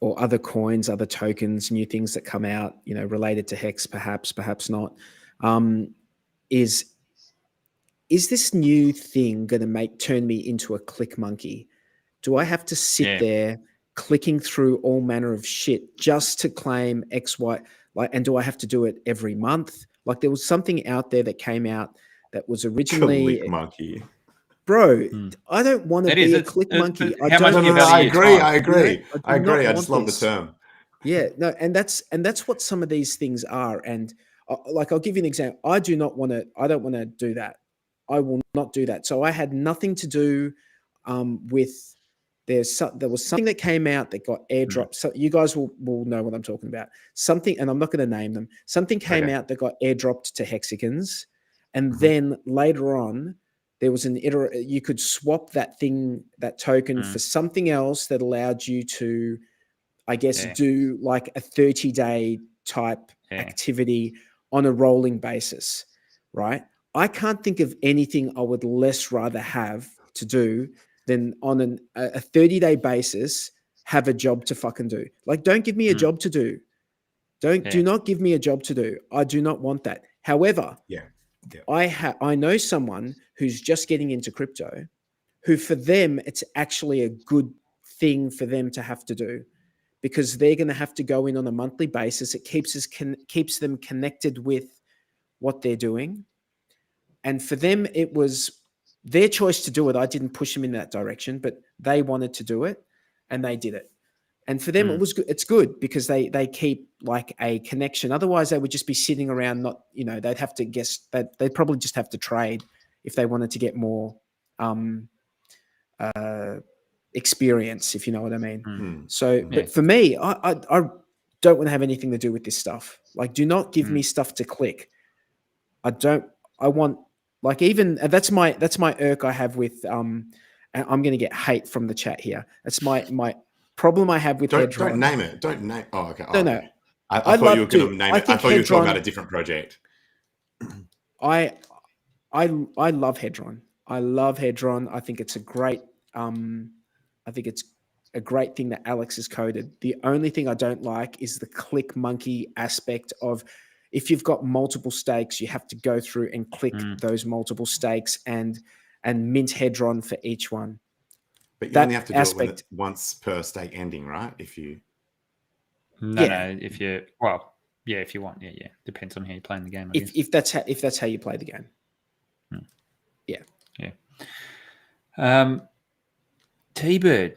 [SPEAKER 2] or other coins, other tokens, new things that come out, related to HEX, perhaps not, is this new thing going to turn me into a click monkey? Do I have to sit there clicking through all manner of shit just to claim X, Y? And do I have to do it every month? Like there was something out there that came out that was originally
[SPEAKER 5] click monkey.
[SPEAKER 2] Bro, I don't want to be a click monkey.
[SPEAKER 5] I agree. I just love the term.
[SPEAKER 2] Yeah, no, and that's what some of these things are. And like, I'll give you an example. I don't want to do that. I will not do that. So I had nothing to do with. There was something that came out that got airdropped. So you guys will know what I'm talking about. Something, and I'm not going to name them. Something came out that got airdropped to hexagons, and then later on, there was you could swap that token for something else that allowed you to, I guess, do like a 30-day type activity on a rolling basis, right? I can't think of anything I would less rather have to do than on a 30-day basis have a job to fucking do. Like, don't give me a job to do. Do not give me a job to do. I do not want that. However, I know someone who's just getting into crypto, who for them it's actually a good thing for them to have to do, because they're going to have to go in on a monthly basis. It keeps them connected with what they're doing, and for them it was their choice to do it. I didn't push them in that direction, but they wanted to do it and they did it. And for them, it was good. It's good because they keep like a connection. Otherwise, they would just be sitting around. Not, they'd have to guess that they'd probably just have to trade if they wanted to get more experience, if you know what I mean. So, but for me, I don't want to have anything to do with this stuff. Like, do not give me stuff to click. I want. Like, even that's my irk I have with and I'm going to get hate from the chat here. That's my problem I have with Hedron.
[SPEAKER 5] Don't name it. Don't name. Oh, okay.
[SPEAKER 2] No.
[SPEAKER 5] I thought you were going to name it. I thought you were talking about a different project.
[SPEAKER 2] I love Hedron. I love Hedron. I think it's a great. I think it's a great thing that Alex has coded. The only thing I don't like is the click monkey aspect of. If you've got multiple stakes, you have to go through and click those multiple stakes and mint Hedron for each one.
[SPEAKER 5] But you only have to do it when it's once per stake ending, right? If you
[SPEAKER 4] if you if you want, depends on how you're playing the game.
[SPEAKER 2] If that's how you play the game.
[SPEAKER 4] T-Bird,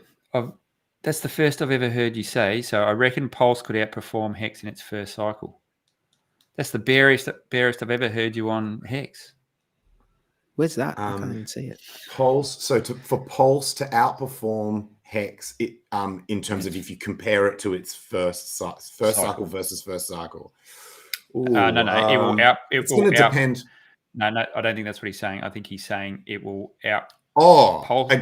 [SPEAKER 4] that's the first I've ever heard you say. So I reckon Pulse could outperform Hex in its first cycle. That's the barest I've ever heard you on Hex.
[SPEAKER 2] Where's that? I can't even see it.
[SPEAKER 5] Pulse. So for Pulse to outperform Hex, in terms of if you compare it to its first cycle versus first cycle.
[SPEAKER 4] Ooh, no, it will out.
[SPEAKER 5] It's going to depend.
[SPEAKER 4] No, I don't think that's what he's saying. I think he's saying it will out.
[SPEAKER 5] Pulse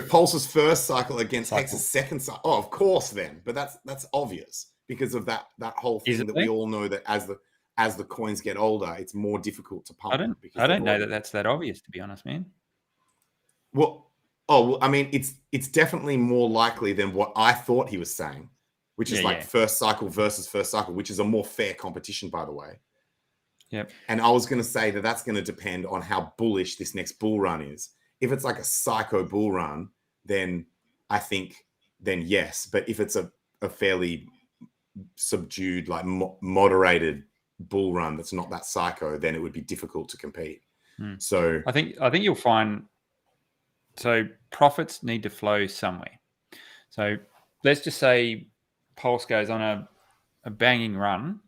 [SPEAKER 5] Pulse's first cycle against Hex's second cycle. Oh, of course, then. But that's obvious because of that whole thing that we all know that as the coins get older, it's more difficult to pump.
[SPEAKER 4] I don't know that that's that obvious, to be honest, man.
[SPEAKER 5] Well, I mean, it's definitely more likely than what I thought he was saying, which is first cycle versus first cycle, which is a more fair competition, by the way.
[SPEAKER 4] Yep.
[SPEAKER 5] And I was going to say that's going to depend on how bullish this next bull run is. If it's like a psycho bull run, then I think yes. But if it's a fairly subdued, like moderated bull run that's not that psycho, then it would be difficult to compete. So
[SPEAKER 4] I think you'll find profits need to flow somewhere. So let's just say Pulse goes on a banging run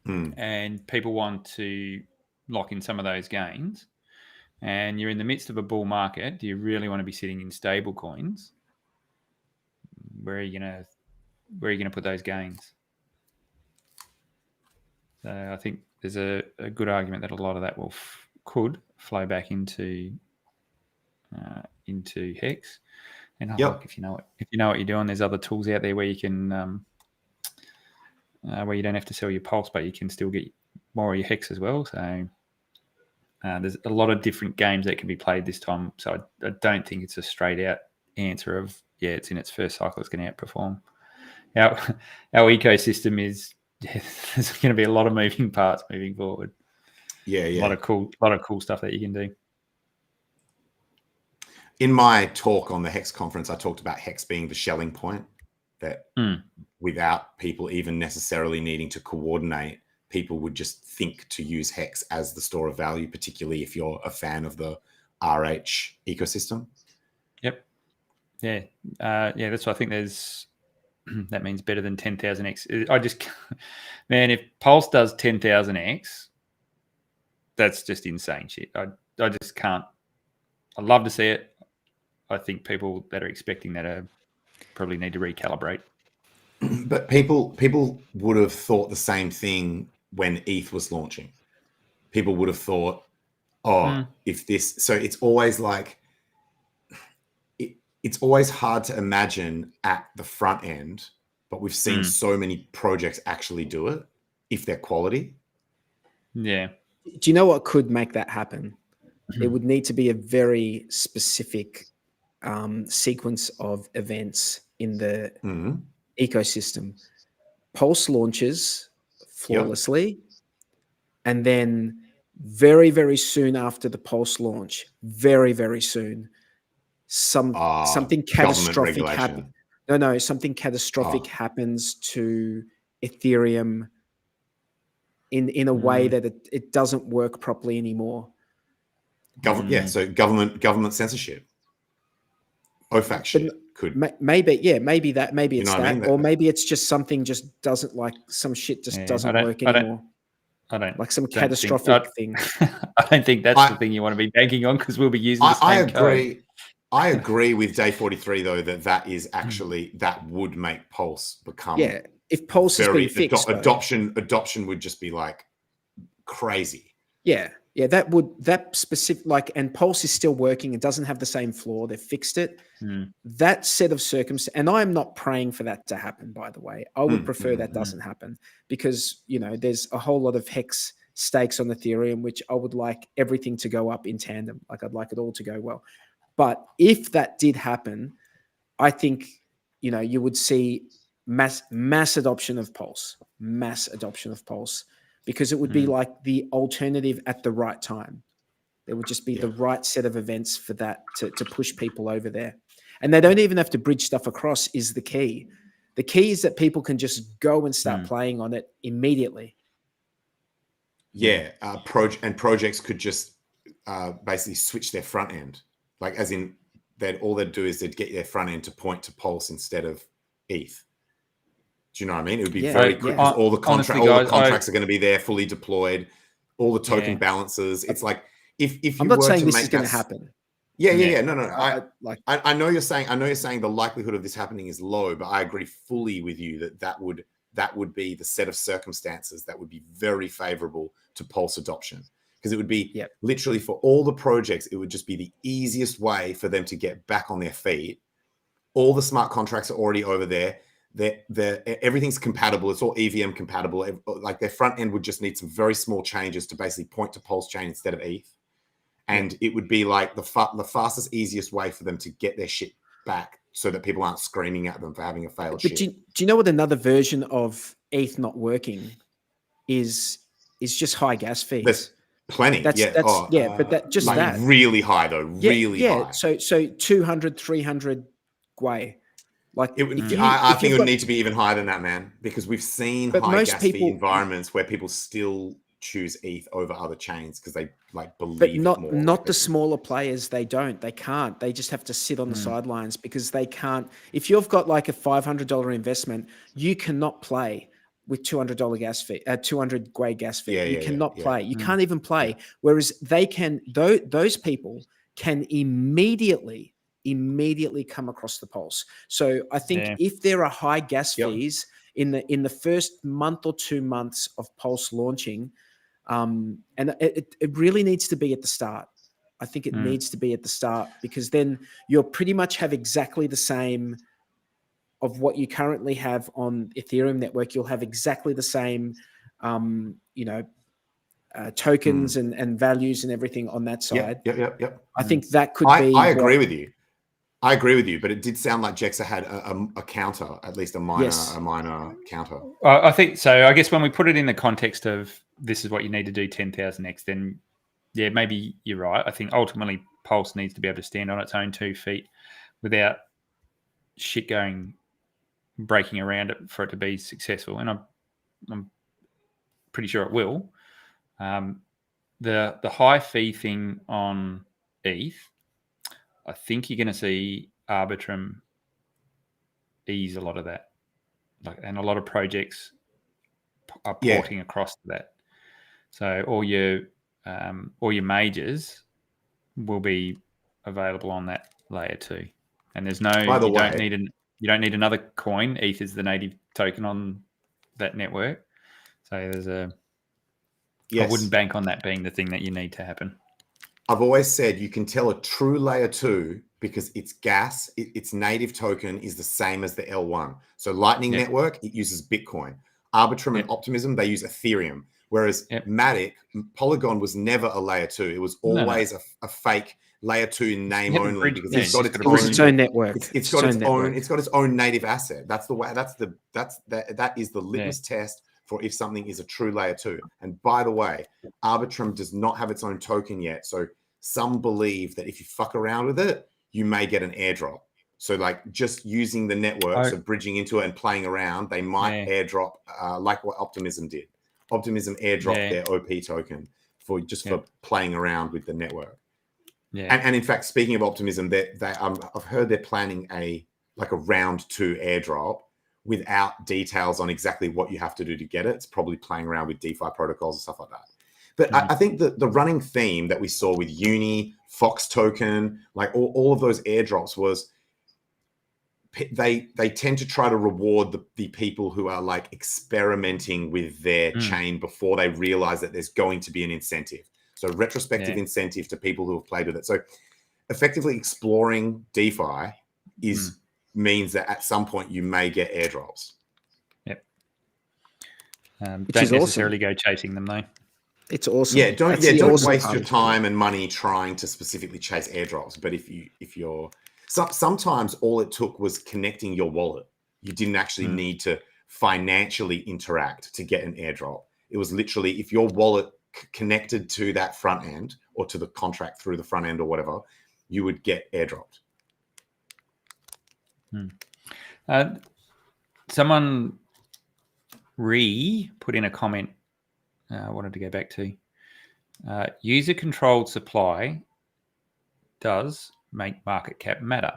[SPEAKER 4] and people want to lock in some of those gains, and you're in the midst of a bull market. Do you really want to be sitting in stable coins? Where are you gonna put those gains? So I think there's a good argument that a lot of that could flow back into Hex. And look, if you know what you're doing, there's other tools out there where you can where you don't have to sell your Pulse, but you can still get more of your Hex as well. So there's a lot of different games that can be played this time. So I don't think it's a straight out answer of it's in its first cycle, it's going to outperform. Our ecosystem is there's going to be a lot of moving parts moving forward. A lot of cool stuff that you can do.
[SPEAKER 5] In my talk on the Hex conference, I talked about Hex being the Schelling point, that without people even necessarily needing to coordinate, people would just think to use Hex as the store of value, particularly if you're a fan of the RH ecosystem.
[SPEAKER 4] Yep. Yeah. That's what I think there's. That means better than 10,000x. If Pulse does 10,000x, that's just insane shit. just can't. I'd love to see it. I think people that are expecting that probably need to recalibrate.
[SPEAKER 5] But people would have thought the same thing when ETH was launching. People would have thought, if this, so it's always like, it's always hard to imagine at the front end, but we've seen so many projects actually do it if they're quality.
[SPEAKER 4] Yeah.
[SPEAKER 2] Do you know what could make that happen? It would need to be a very specific sequence of events in the ecosystem. Pulse launches flawlessly, and then very, very soon after the Pulse launch, very, very soon, something catastrophic happens. No, something catastrophic happens to Ethereum in a way that it doesn't work properly anymore.
[SPEAKER 5] So government censorship. OFAC shit could
[SPEAKER 2] maybe it's that,
[SPEAKER 5] I mean?
[SPEAKER 2] or maybe it's just something just doesn't like some shit just doesn't work anymore.
[SPEAKER 4] I don't
[SPEAKER 2] like some catastrophic thing.
[SPEAKER 4] I don't think that's the thing you want to be banking on, because we'll be using the same code.
[SPEAKER 5] I agree with Day 43 though that is actually that would make Pulse become
[SPEAKER 2] if Pulse has been fixed,
[SPEAKER 5] adoption would just be like crazy.
[SPEAKER 2] That specific, like, and Pulse is still working. It doesn't have the same flaw. They've fixed it. That set of circumstances, and I'm not praying for that to happen, by the way. I would prefer that doesn't happen, because, you know, there's a whole lot of HEX stakes on Ethereum, which I would like everything to go up in tandem. Like, I'd like it all to go well. But if that did happen, I think, you know, you would see mass adoption of Pulse, because it would be like the alternative at the right time. There would just be the right set of events for that to push people over there. And they don't even have to bridge stuff across is the key. The key is that people can just go and start playing on it immediately.
[SPEAKER 5] Yeah, projects could just basically switch their front end. Like, as in, all they'd do is they'd get their front end to point to Pulse instead of ETH. Do you know what I mean? It would be very quick. All the contracts are going to be there, fully deployed. All the token balances. It's like if you
[SPEAKER 2] I'm not
[SPEAKER 5] were
[SPEAKER 2] saying
[SPEAKER 5] to
[SPEAKER 2] this
[SPEAKER 5] make
[SPEAKER 2] is going to happen.
[SPEAKER 5] Yeah. No. I know you're saying the likelihood of this happening is low, but I agree fully with you that would be the set of circumstances that would be very favorable to Pulse adoption, because it would be literally for all the projects. It would just be the easiest way for them to get back on their feet. All the smart contracts are already over there. Everything's compatible. It's all EVM compatible. Like, their front end would just need some very small changes to basically point to PulseChain instead of ETH. And it would be like the fastest, easiest way for them to get their shit back, so that people aren't screaming at them for having a failed shit.
[SPEAKER 2] Do you know what another version of ETH not working is just high gas fees?
[SPEAKER 5] There's plenty.
[SPEAKER 2] But just
[SPEAKER 5] like
[SPEAKER 2] that.
[SPEAKER 5] Really high though. Really high.
[SPEAKER 2] So 200, 300 Gwei. Like,
[SPEAKER 5] I think it would need to be even higher than that, man, because we've seen high gas fee environments where people still choose ETH over other chains because they believe
[SPEAKER 2] but
[SPEAKER 5] more.
[SPEAKER 2] Not the smaller players. They can't. They just have to sit on the sidelines, because they can't. If you've got like a $500 investment, you cannot play with $200 gas fee, 200 Gwei gas fee. You cannot play. You can't even play. Whereas they can. Those people can immediately come across the Pulse. So I think if there are high gas fees in the first month or 2 months of Pulse launching, and it really needs to be at the start. I think it needs to be at the start, because then you'll pretty much have exactly the same of what you currently have on Ethereum network. You'll have exactly the same, tokens and values and everything on that side.
[SPEAKER 5] Yep.
[SPEAKER 2] I think that could be.
[SPEAKER 5] I agree with you. But it did sound like Jexa had a counter, at least a minor counter.
[SPEAKER 4] I think so. I guess when we put it in the context of this is what you need to do 10,000x, then maybe you're right. I think ultimately Pulse needs to be able to stand on its own 2 feet without shit breaking around it for it to be successful. And I'm pretty sure it will. The high fee thing on ETH, I think you're going to see Arbitrum ease a lot of that, and a lot of projects are porting across to that. So all your majors will be available on that layer 2. And there's no
[SPEAKER 5] By the
[SPEAKER 4] you
[SPEAKER 5] way,
[SPEAKER 4] don't need another coin. ETH is the native token on that network. So there's I wouldn't bank on that being the thing that you need to happen.
[SPEAKER 5] I've always said you can tell a true layer 2 because its gas, its native token is the same as the L1. So Lightning Network, it uses Bitcoin. Arbitrum and Optimism, they use Ethereum. Whereas Matic, Polygon was never a layer 2. It was always a fake layer 2 in name only because it's got its
[SPEAKER 2] own network.
[SPEAKER 5] It's got its own native asset. That's the way. That is the litmus test for if something is a true layer 2. And by the way, Arbitrum does not have its own token yet. So some believe that if you fuck around with it, you may get an airdrop. So like just using the network, so bridging into it and playing around, they might airdrop like what Optimism did. Optimism airdropped their OP token for playing around with the network. Yeah. And in fact, speaking of Optimism, I've heard they're planning a round 2 airdrop without details on exactly what you have to do to get it. It's probably playing around with DeFi protocols and stuff like that. But I think that the running theme that we saw with Uni, Fox token, like all of those airdrops was they tend to try to reward the people who are like experimenting with their chain before they realize that there's going to be an incentive. So retrospective incentive to people who have played with it. So effectively exploring DeFi means that at some point you may get airdrops.
[SPEAKER 4] Yep. Don't necessarily go chasing them though.
[SPEAKER 2] It's awesome.
[SPEAKER 5] Yeah, don't waste your time and money trying to specifically chase airdrops. But if you're sometimes all it took was connecting your wallet. You didn't actually need to financially interact to get an airdrop. It was literally if your wallet connected to that front end or to the contract through the front end or whatever, you would get airdropped.
[SPEAKER 4] Someone put in a comment I wanted to go back to. User-controlled supply does make market cap matter.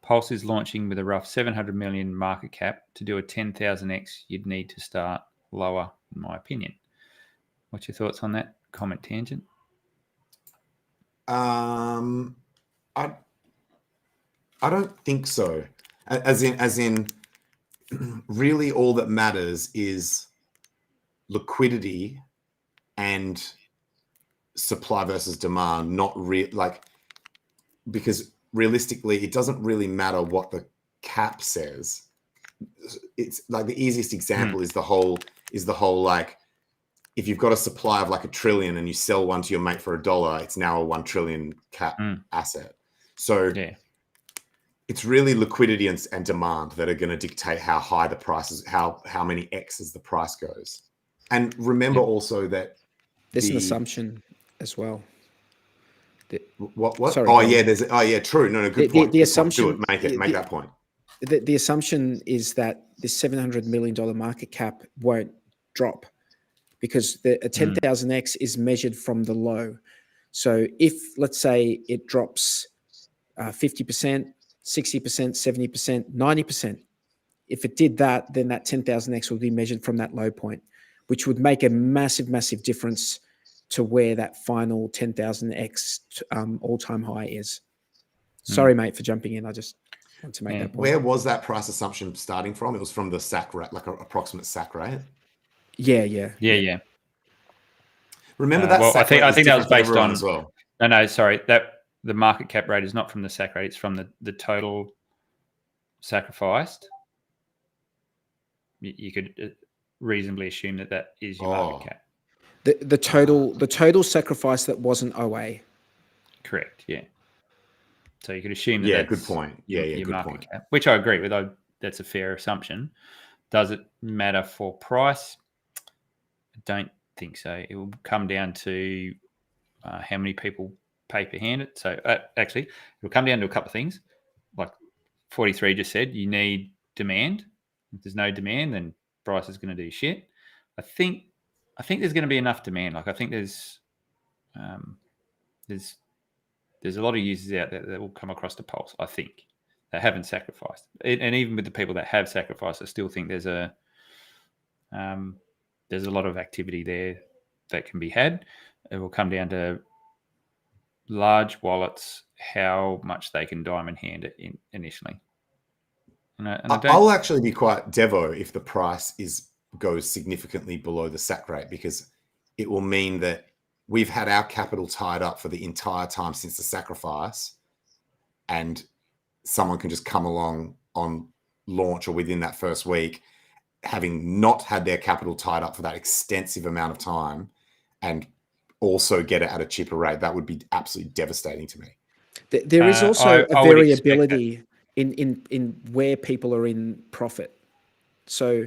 [SPEAKER 4] Pulse is launching with a rough 700 million market cap. To do a 10,000x, you'd need to start lower, in my opinion. What's your thoughts on that comment, Tangent?
[SPEAKER 5] I don't think so. As in, really, all that matters is liquidity and supply versus demand. Because realistically, it doesn't really matter what the cap says. It's like the easiest example is the whole like, if you've got a supply of like 1 trillion and you sell one to your mate for $1, it's now a 1 trillion cap asset. So it's really liquidity and demand that are going to dictate how high the price is, how many X's the price goes. And remember also that
[SPEAKER 2] there's an assumption as well.
[SPEAKER 5] What?
[SPEAKER 2] Sorry,
[SPEAKER 5] true. No, good point.
[SPEAKER 2] The assumption.
[SPEAKER 5] Make that point.
[SPEAKER 2] The assumption is that this $700 million market cap won't drop because a 10,000x is measured from the low. So if, let's say, it drops 50%, 60%, 70%, 90%, if it did that, then that 10,000x would be measured from that low point, which would make a massive, massive difference to where that final 10,000x all-time high is. Sorry, mate, for jumping in. I just want to make that point.
[SPEAKER 5] Where was that price assumption starting from? It was from the SAC rate, like an approximate SAC rate.
[SPEAKER 4] Yeah.
[SPEAKER 5] Remember that?
[SPEAKER 4] I think that was based on
[SPEAKER 5] as well.
[SPEAKER 4] No, sorry. That the market cap rate is not from the SAC rate; it's from the total sacrificed. You could reasonably assume that is your market cap.
[SPEAKER 2] The total sacrifice that wasn't OA.
[SPEAKER 4] Correct. Yeah. So you could assume that. That's
[SPEAKER 5] good point. Your
[SPEAKER 4] good
[SPEAKER 5] market
[SPEAKER 4] point. Cap, which I agree with. That's a fair assumption. Does it matter for price? I don't think so. It will come down to how many people pay per hand. So actually, it will come down to a couple of things. Like 43 just said, you need demand. If there's no demand, then price is going to do shit. I think there's going to be enough demand. Like I think there's a lot of users out there that will come across the Pulse. I think that haven't sacrificed, and even with the people that have sacrificed, I still think there's a lot of activity there that can be had. It will come down to large wallets how much they can diamond hand it initially. And I don't.
[SPEAKER 5] I'll actually be quite devo if the price goes significantly below the sack rate, because it will mean that we've had our capital tied up for the entire time since the sacrifice, and someone can just come along on launch or within that first week, having not had their capital tied up for that extensive amount of time, and also get it at a cheaper rate. That would be absolutely devastating to me.
[SPEAKER 2] There is also a
[SPEAKER 4] I would expect
[SPEAKER 2] variability in where people are in profit. So,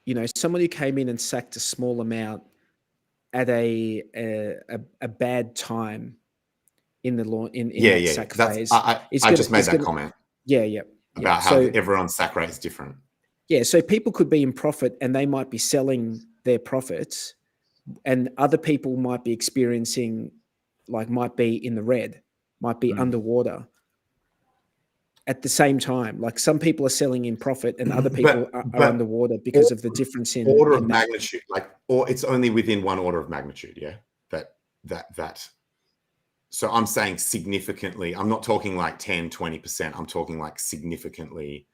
[SPEAKER 2] you know, someone who came in and sacked a small amount at a bad time in the sack phase.
[SPEAKER 5] I just made that comment.
[SPEAKER 2] Yeah.
[SPEAKER 5] About how everyone's sack rate is different.
[SPEAKER 2] Yeah, so people could be in profit and they might be selling their profits, and other people might be experiencing, might be in the red, might be underwater at the same time. Like some people are selling in profit and other people are underwater because of the difference in
[SPEAKER 5] order of magnitude. Or it's only within one order of magnitude. Yeah, that. So I'm saying significantly. I'm not talking like 10, 20%. I'm talking like significantly.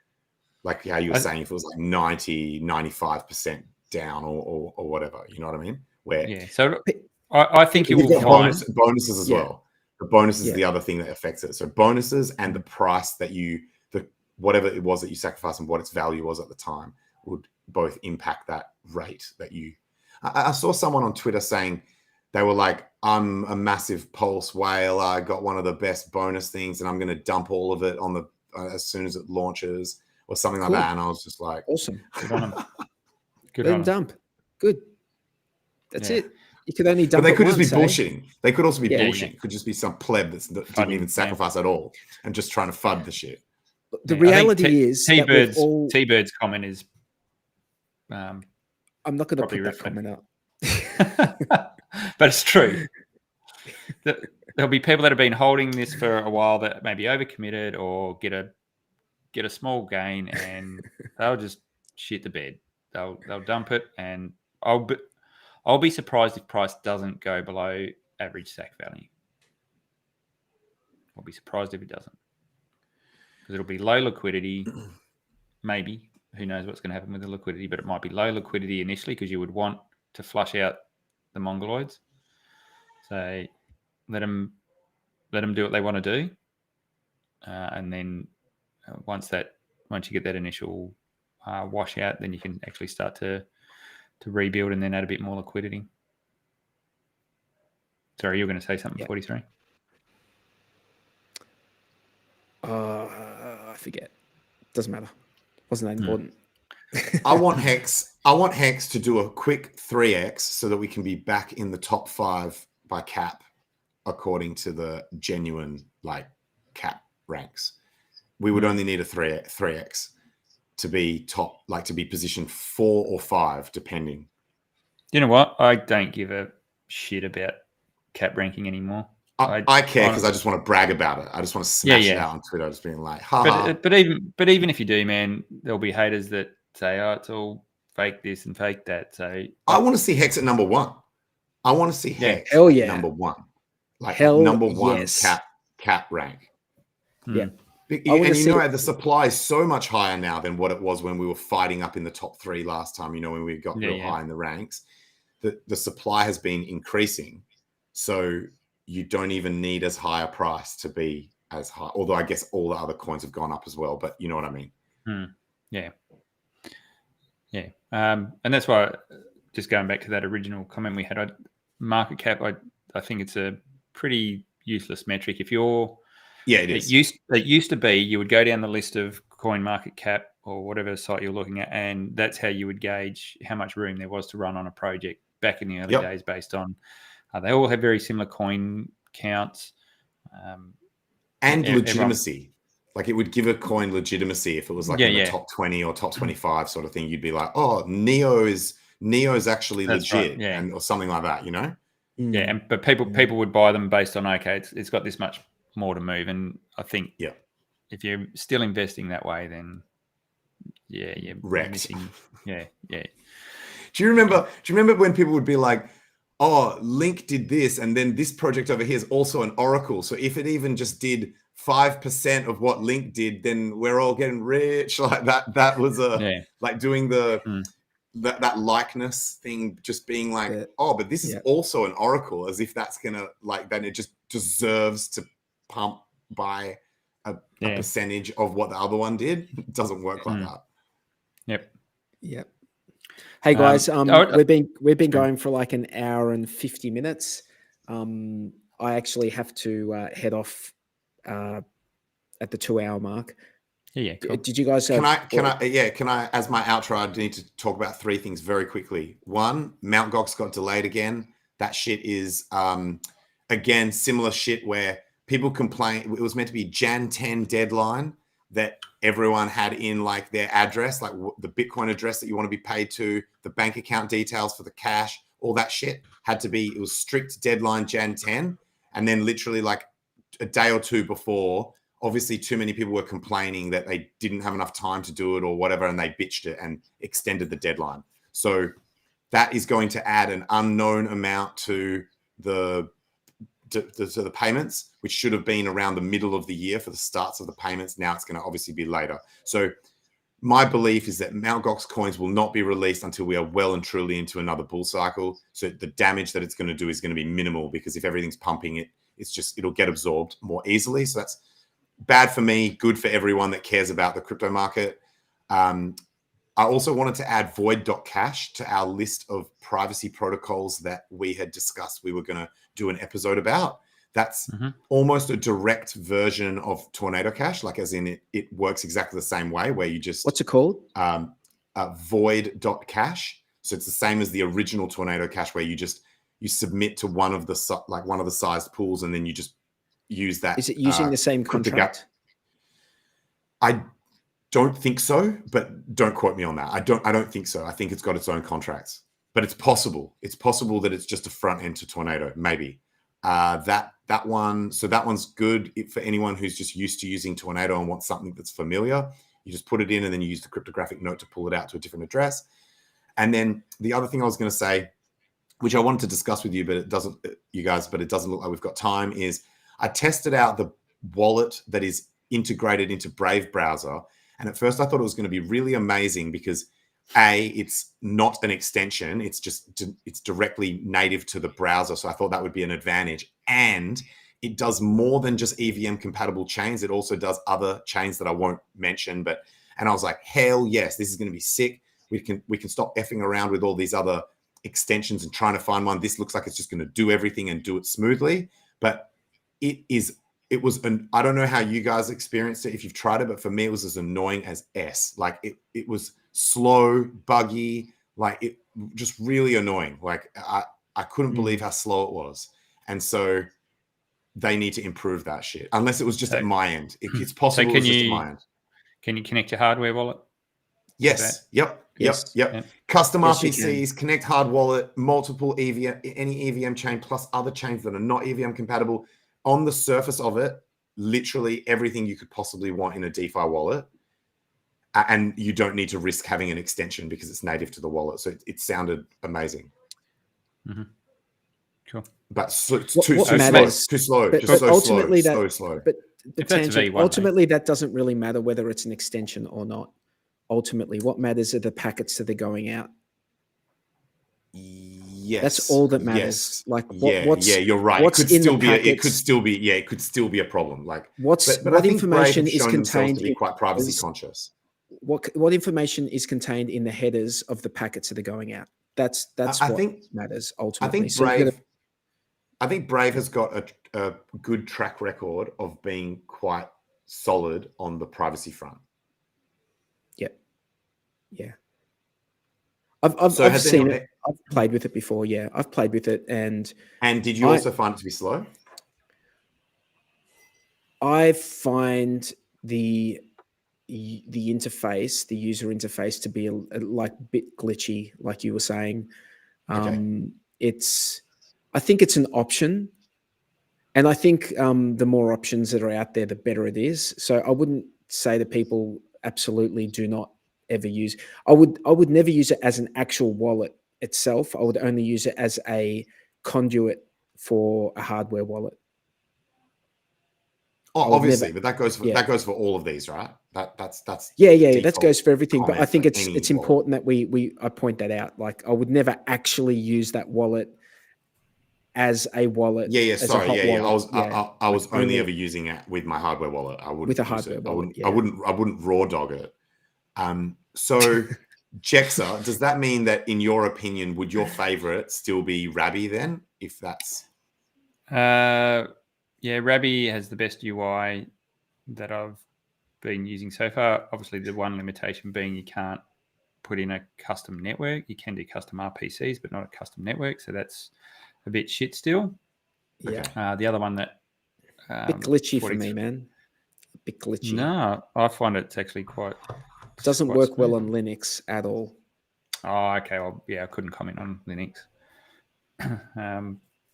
[SPEAKER 5] Like how you were saying, if it was like 90, 95% down or whatever, you know what I mean?
[SPEAKER 4] So I think you will find
[SPEAKER 5] bonuses as well. The bonus is the other thing that affects it. So bonuses and the price that whatever it was that you sacrificed and what its value was at the time would both impact that rate that you. I saw someone on Twitter saying they were like, I'm a massive Pulse whale. I got one of the best bonus things and I'm going to dump all of it on as soon as it launches. Or something like that, and I was just like,
[SPEAKER 2] awesome.
[SPEAKER 4] Good on them.
[SPEAKER 2] Good on them. Dump. Good. That's it. You could only dump.
[SPEAKER 5] But they could
[SPEAKER 2] just
[SPEAKER 5] be bullshitting. They could also be bullshitting.
[SPEAKER 2] Yeah.
[SPEAKER 5] It could just be some pleb that didn't even sacrifice at all and just trying to FUD the shit.
[SPEAKER 2] The reality is
[SPEAKER 4] T-Bird's comment is
[SPEAKER 2] I'm not going to put that comment out.
[SPEAKER 4] But it's true. There'll be people that have been holding this for a while that maybe overcommitted or get a small gain, and they'll just shit the bed. They'll dump it, and I'll be surprised if price doesn't go below average sack value. I'll be surprised if it doesn't, because it'll be low liquidity. Maybe, who knows what's going to happen with the liquidity, but it might be low liquidity initially because you would want to flush out the mongoloids. So let them do what they want to do, and then. Once you get that initial wash out, then you can actually start to rebuild and then add a bit more liquidity. Sorry, you were going to say something, 43?
[SPEAKER 2] I forget. Doesn't matter. Wasn't that important?
[SPEAKER 5] I want HEX to do a quick 3x so that we can be back in the top 5 by cap, according to the genuine cap ranks. We would only need a 3x to be top, to be positioned 4 or 5, depending.
[SPEAKER 4] You know what? I don't give a shit about cap ranking anymore.
[SPEAKER 5] I care because I just want to brag about it. I just want to smash it out on Twitter, just being like, ha.
[SPEAKER 4] But even if you do, man, there'll be haters that say, oh, it's all fake this and fake that. So
[SPEAKER 5] I want to see HEX at number 1. I want to see HEX
[SPEAKER 2] at
[SPEAKER 5] number 1.
[SPEAKER 2] Number
[SPEAKER 5] 1 cap rank.
[SPEAKER 2] Yeah.
[SPEAKER 5] And the supply is so much higher now than what it was when we were fighting up in the top 3 last time, when we got real high in the ranks. The supply has been increasing. So you don't even need as high a price to be as high. Although I guess all the other coins have gone up as well, but you know what I mean?
[SPEAKER 4] Yeah. Yeah. And that's why, just going back to that original comment we had, market cap, I think it's a pretty useless metric. If you're...
[SPEAKER 5] Yeah, it is.
[SPEAKER 4] It used to be you would go down the list of coin market cap or whatever site you're looking at, and that's how you would gauge how much room there was to run on a project back in the early days based on they all have very similar coin counts.
[SPEAKER 5] And legitimacy. It would give a coin legitimacy if it was in the top 20 or top 25 sort of thing. You'd be like, oh, Neo's actually
[SPEAKER 4] that's
[SPEAKER 5] legit,
[SPEAKER 4] right,
[SPEAKER 5] or something like that,
[SPEAKER 4] Yeah, but people would buy them based on, okay, it's got this much more to move, and I think if you're still investing that way, then you're
[SPEAKER 5] wrecked.
[SPEAKER 4] missing. Yeah.
[SPEAKER 5] Do you remember when people would be like, oh, Link did this, and then this project over here is also an oracle. So if it even just did 5% of what Link did, then we're all getting rich. Like that was like doing that likeness thing, just being like, oh, but this is also an oracle, as if that's gonna like, then it just deserves to pump by a percentage of what the other one did. It doesn't work like that.
[SPEAKER 2] Yep. Hey guys, we've been going for like an hour and 50 minutes. I actually have to head off at the 2-hour mark.
[SPEAKER 4] Yeah, cool.
[SPEAKER 2] Did you guys?
[SPEAKER 5] Can I? As my outro, I need to talk about 3 things very quickly. One, Mt. Gox got delayed again. That shit is again similar shit where people complain. It was meant to be Jan 10 deadline that everyone had in like their address, like the Bitcoin address that you want to be paid to, the bank account details for the cash, all that shit had to be. It was strict deadline Jan 10, and then literally like a day or 2 before. Obviously, too many people were complaining that they didn't have enough time to do it or whatever, and they bitched it and extended the deadline. So that is going to add an unknown amount to the payments, which should have been around the middle of the year for the starts of the payments. Now it's going to obviously be later. So my belief is that Mt. Gox coins will not be released until we are well and truly into another bull cycle. So the damage that it's going to do is going to be minimal, because if everything's pumping, it'll get absorbed more easily. So that's bad for me, good for everyone that cares about the crypto market. I also wanted to add Void.cash to our list of privacy protocols that we had discussed we were going to do an episode about. That's almost a direct version of Tornado Cash, like as in it works exactly the same way, where you just...
[SPEAKER 2] What's it called?
[SPEAKER 5] Void.cash. So it's the same as the original Tornado Cash, where you submit to one of the sized pools, and then you just use that.
[SPEAKER 2] Is it using the same contract?
[SPEAKER 5] I don't think so, but don't quote me on that. I don't think so. I think it's got its own contracts, but it's possible. It's possible that it's just a front end to Tornado, maybe. That one. So that one's good for anyone who's just used to using Tornado and wants something that's familiar. You just put it in, and then you use the cryptographic note to pull it out to a different address. And then the other thing I was going to say, which I wanted to discuss with you, but it doesn't look like we've got time, is I tested out the wallet that is integrated into Brave browser. And at first I thought it was going to be really amazing because it's not an extension. It's directly native to the browser. So I thought that would be an advantage. And it does more than just EVM compatible chains. It also does other chains that I won't mention, and I was like, hell yes, this is going to be sick. We can stop effing around with all these other extensions and trying to find one. This looks like it's just going to do everything and do it smoothly. But I don't know how you guys experienced it if you've tried it, but for me, it was as annoying as S. Like it was slow, buggy, like it just really annoying. Like I couldn't believe how slow it was. And so they need to improve that shit, unless it was just at my end. It's possible it's just at my end.
[SPEAKER 4] Can you connect your hardware wallet?
[SPEAKER 5] Yes. Yep. Custom RPCs, connect hard wallet, multiple EVM, any EVM chain plus other chains that are not EVM compatible. On the surface of it, literally everything you could possibly want in a DeFi wallet. And you don't need to risk having an extension because it's native to the wallet. So it sounded amazing.
[SPEAKER 4] Cool.
[SPEAKER 5] But too slow.
[SPEAKER 2] But ultimately
[SPEAKER 5] so slow.
[SPEAKER 2] But ultimately, that doesn't really matter whether it's an extension or not. Ultimately, what matters are the packets that are going out.
[SPEAKER 5] Yes,
[SPEAKER 2] that's all that matters.
[SPEAKER 5] Yes.
[SPEAKER 2] Like,
[SPEAKER 5] you're right.
[SPEAKER 2] What's
[SPEAKER 5] it could still be a problem. Like,
[SPEAKER 2] what information is contained?
[SPEAKER 5] To be quite privacy conscious.
[SPEAKER 2] What information is contained in the headers of the packets that are going out? That's what matters ultimately.
[SPEAKER 5] I think Brave has got a good track record of being quite solid on the privacy front.
[SPEAKER 2] Yeah. I've seen it. I've played with it before. Yeah, I've played with it, and
[SPEAKER 5] did you also find it to be slow?
[SPEAKER 2] I find the interface, the user interface, to be a bit glitchy, like you were saying. I think it's an option, and I think the more options that are out there, the better it is. So I wouldn't say to people absolutely do not ever use. I would never use it as an actual wallet itself. I would only use it as a conduit for a hardware wallet.
[SPEAKER 5] Oh,
[SPEAKER 2] would
[SPEAKER 5] obviously,
[SPEAKER 2] never-
[SPEAKER 5] but that goes for
[SPEAKER 2] yeah.
[SPEAKER 5] that goes for all of these, right? That's
[SPEAKER 2] Yeah, that
[SPEAKER 5] default
[SPEAKER 2] goes for everything. But I
[SPEAKER 5] comment
[SPEAKER 2] think
[SPEAKER 5] for
[SPEAKER 2] it's
[SPEAKER 5] any wallet.
[SPEAKER 2] important that I point that out. Like, I would never actually use that wallet as a wallet.
[SPEAKER 5] Yeah,
[SPEAKER 2] as a
[SPEAKER 5] sorry,
[SPEAKER 2] hot
[SPEAKER 5] yeah.
[SPEAKER 2] wallet.
[SPEAKER 5] I was only ever using it with my hardware wallet. I wouldn't
[SPEAKER 2] With a
[SPEAKER 5] use
[SPEAKER 2] hardware
[SPEAKER 5] it.
[SPEAKER 2] wallet,
[SPEAKER 5] I wouldn't raw dog it. So Jexa, does that mean that, in your opinion, would your favorite still be Rabby then? If that's
[SPEAKER 4] Yeah, Rabby has the best UI that I've been using so far. Obviously, the one limitation being you can't put in a custom network. You can do custom RPCs, but not a custom network. So that's a bit shit still.
[SPEAKER 2] Yeah.
[SPEAKER 4] The other one that
[SPEAKER 2] Bit glitchy for me, man. A bit glitchy.
[SPEAKER 4] No, I find it's actually quite.
[SPEAKER 2] Doesn't
[SPEAKER 4] quite
[SPEAKER 2] work well
[SPEAKER 4] smooth.
[SPEAKER 2] on Linux at all.
[SPEAKER 4] Oh, okay. Well, yeah, I couldn't comment on Linux.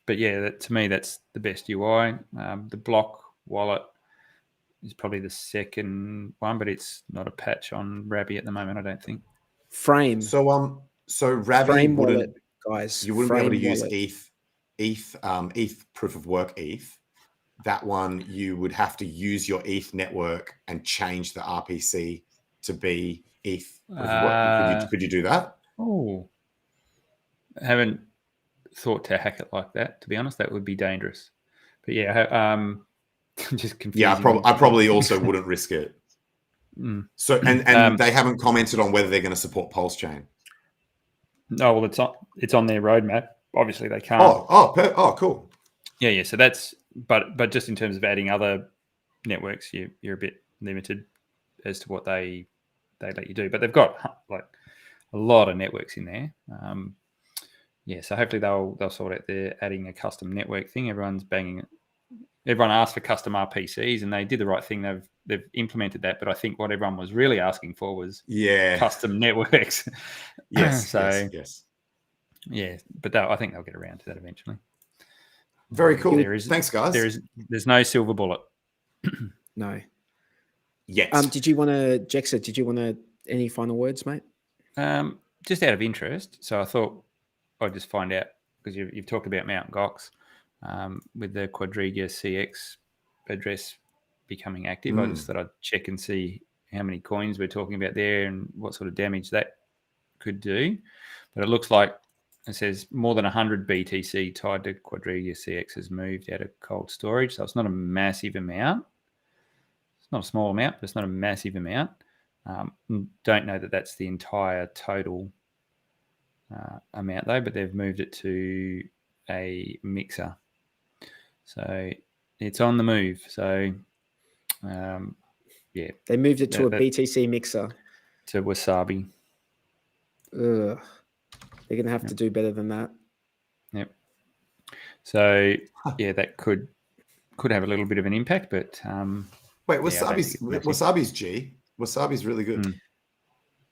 [SPEAKER 4] But yeah, to me, that's the best UI. The block wallet is probably the second one, but it's not a patch on Rabby at the moment, I don't think.
[SPEAKER 2] Frame.
[SPEAKER 5] so Rabby
[SPEAKER 2] Frame
[SPEAKER 5] wouldn't
[SPEAKER 2] wallet, guys.
[SPEAKER 5] you wouldn't be able to
[SPEAKER 2] Frame
[SPEAKER 5] use
[SPEAKER 2] wallet.
[SPEAKER 5] ETH proof of work ETH. That one you would have to use your ETH network and change the RPC to be ETH proof of work. Could you do that?
[SPEAKER 4] Oh, I haven't thought to hack it like that. To be honest, that would be dangerous. But yeah, just confusing.
[SPEAKER 5] Yeah, I probably also wouldn't risk it. So and they haven't commented on whether they're going to support PulseChain.
[SPEAKER 4] No, well, it's on their roadmap. Obviously, they can't.
[SPEAKER 5] Oh, cool.
[SPEAKER 4] Yeah. So that's but just in terms of adding other networks, you're a bit limited as to what they let you do. But they've got like a lot of networks in there. So hopefully they'll sort out they're adding a custom network thing. Everyone asked for custom RPCs, and they did the right thing. They've implemented that, but I think what everyone was really asking for was custom networks.
[SPEAKER 5] Yes. Yes.
[SPEAKER 4] Yeah, but I think they'll get around to that eventually.
[SPEAKER 5] Very cool. Thanks, guys.
[SPEAKER 4] There's no silver bullet.
[SPEAKER 2] No.
[SPEAKER 5] Yes.
[SPEAKER 2] Jexa, did you want to any final words, mate?
[SPEAKER 4] Just out of interest, so I thought I'd just find out, because you've talked about Mt. Gox with the Quadriga CX address becoming active. I just thought I'd check and see how many coins we're talking about there and what sort of damage that could do. But it looks like it says more than 100 BTC tied to Quadriga CX has moved out of cold storage. So it's not a massive amount. It's not a small amount, but it's not a massive amount. Don't know that that's the entire total amount though, but they've moved it to a mixer. So it's on the move. So
[SPEAKER 2] They moved it to a BTC mixer.
[SPEAKER 4] To Wasabi.
[SPEAKER 2] Ugh. They're going to have to do better than that.
[SPEAKER 4] Yep. So that could have a little bit of an impact, but
[SPEAKER 5] wait, Wasabi's G. Wasabi's really good.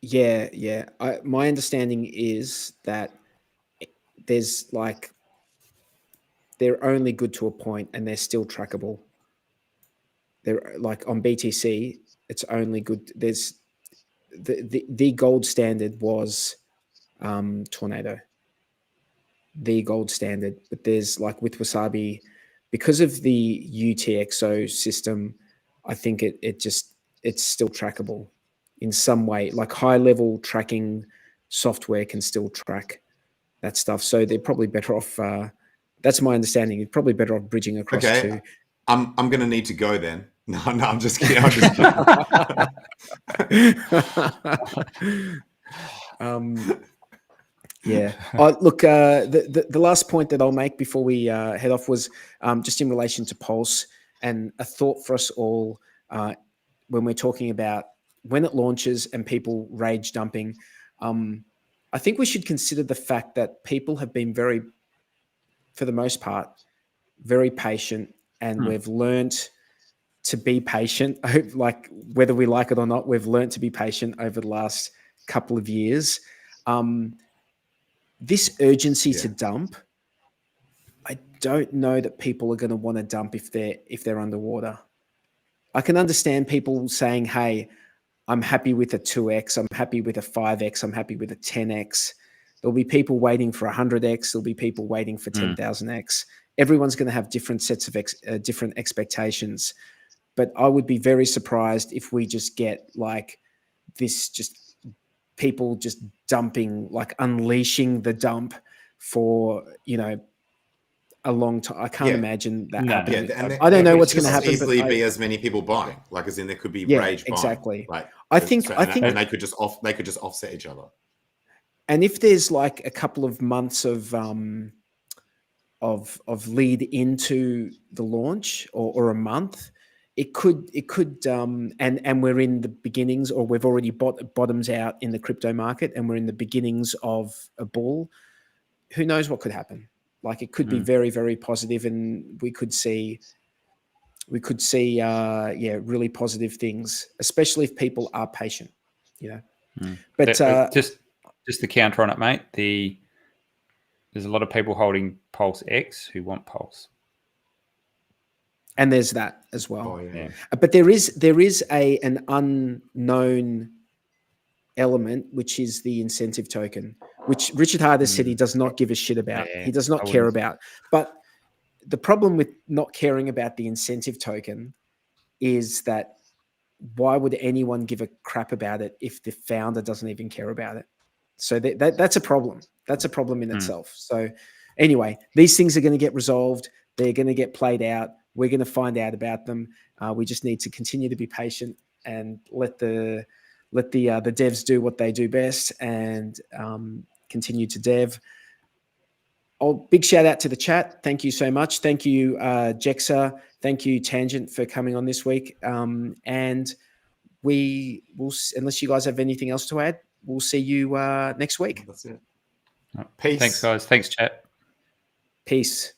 [SPEAKER 2] Yeah. My understanding is that they're only good to a point, and they're still trackable. They're like on BTC, it's only good. There's the gold standard was Tornado, the gold standard, but there's like with Wasabi, because of the UTXO system, I think it's still trackable in some way. Like high level tracking software can still track that stuff. So they're probably better off. That's my understanding. You're probably better off bridging across to.
[SPEAKER 5] I'm going to need to go then. No, I'm just kidding.
[SPEAKER 2] Yeah. Look, the last point that I'll make before we head off was just in relation to Pulse, and a thought for us all when we're talking about when it launches and people rage dumping. I think we should consider the fact that people have been for the most part, very patient, and we've learned to be patient. Like whether we like it or not, we've learned to be patient over the last couple of years. This urgency to dump, I don't know that people are going to want to dump if they're underwater. I can understand people saying, "Hey, I'm happy with a 2x, I'm happy with a 5x, I'm happy with a 10x." There'll be people waiting for 100x. There'll be people waiting for 10,000x. Everyone's going to have different sets of different expectations. But I would be very surprised if we just get like this, just people just dumping, like unleashing the dump for, you know, a long time. I can't imagine that happening.
[SPEAKER 5] And
[SPEAKER 2] I don't know what's going to
[SPEAKER 5] There
[SPEAKER 2] happen.
[SPEAKER 5] could easily
[SPEAKER 2] but
[SPEAKER 5] be as many people buying, like as in there could be rage buying.
[SPEAKER 2] Exactly.
[SPEAKER 5] Like
[SPEAKER 2] I think,
[SPEAKER 5] and they could just offset each other.
[SPEAKER 2] And if there's like a couple of months of lead into the launch, or a month, it could and we're in the beginnings, or we've already bottoms out in the crypto market, and we're in the beginnings of a bull. Who knows what could happen? Like it could be very, very positive, and we could see really positive things, especially if people are patient, you know. But
[SPEAKER 4] just the counter on it, mate. There's a lot of people holding Pulse X who want Pulse,
[SPEAKER 2] and there's that as well.
[SPEAKER 5] Oh, yeah.
[SPEAKER 2] But there is an unknown element, which is the incentive token, which Richard Harder said he does not give a shit about. He does not care about. But the problem with not caring about the incentive token is that why would anyone give a crap about it if the founder doesn't even care about it? So that's a problem. That's a problem in itself. So anyway, these things are going to get resolved. They're going to get played out. We're going to find out about them. We just need to continue to be patient and let the devs do what they do best, and continue to dev. Big shout out to the chat. Thank you so much. Thank you, Jexa. Thank you, Tangent, for coming on this week. And we will, unless you guys have anything else to add, we'll see you next week.
[SPEAKER 5] That's it.
[SPEAKER 4] Peace. Thanks, guys. Thanks, chat.
[SPEAKER 2] Peace.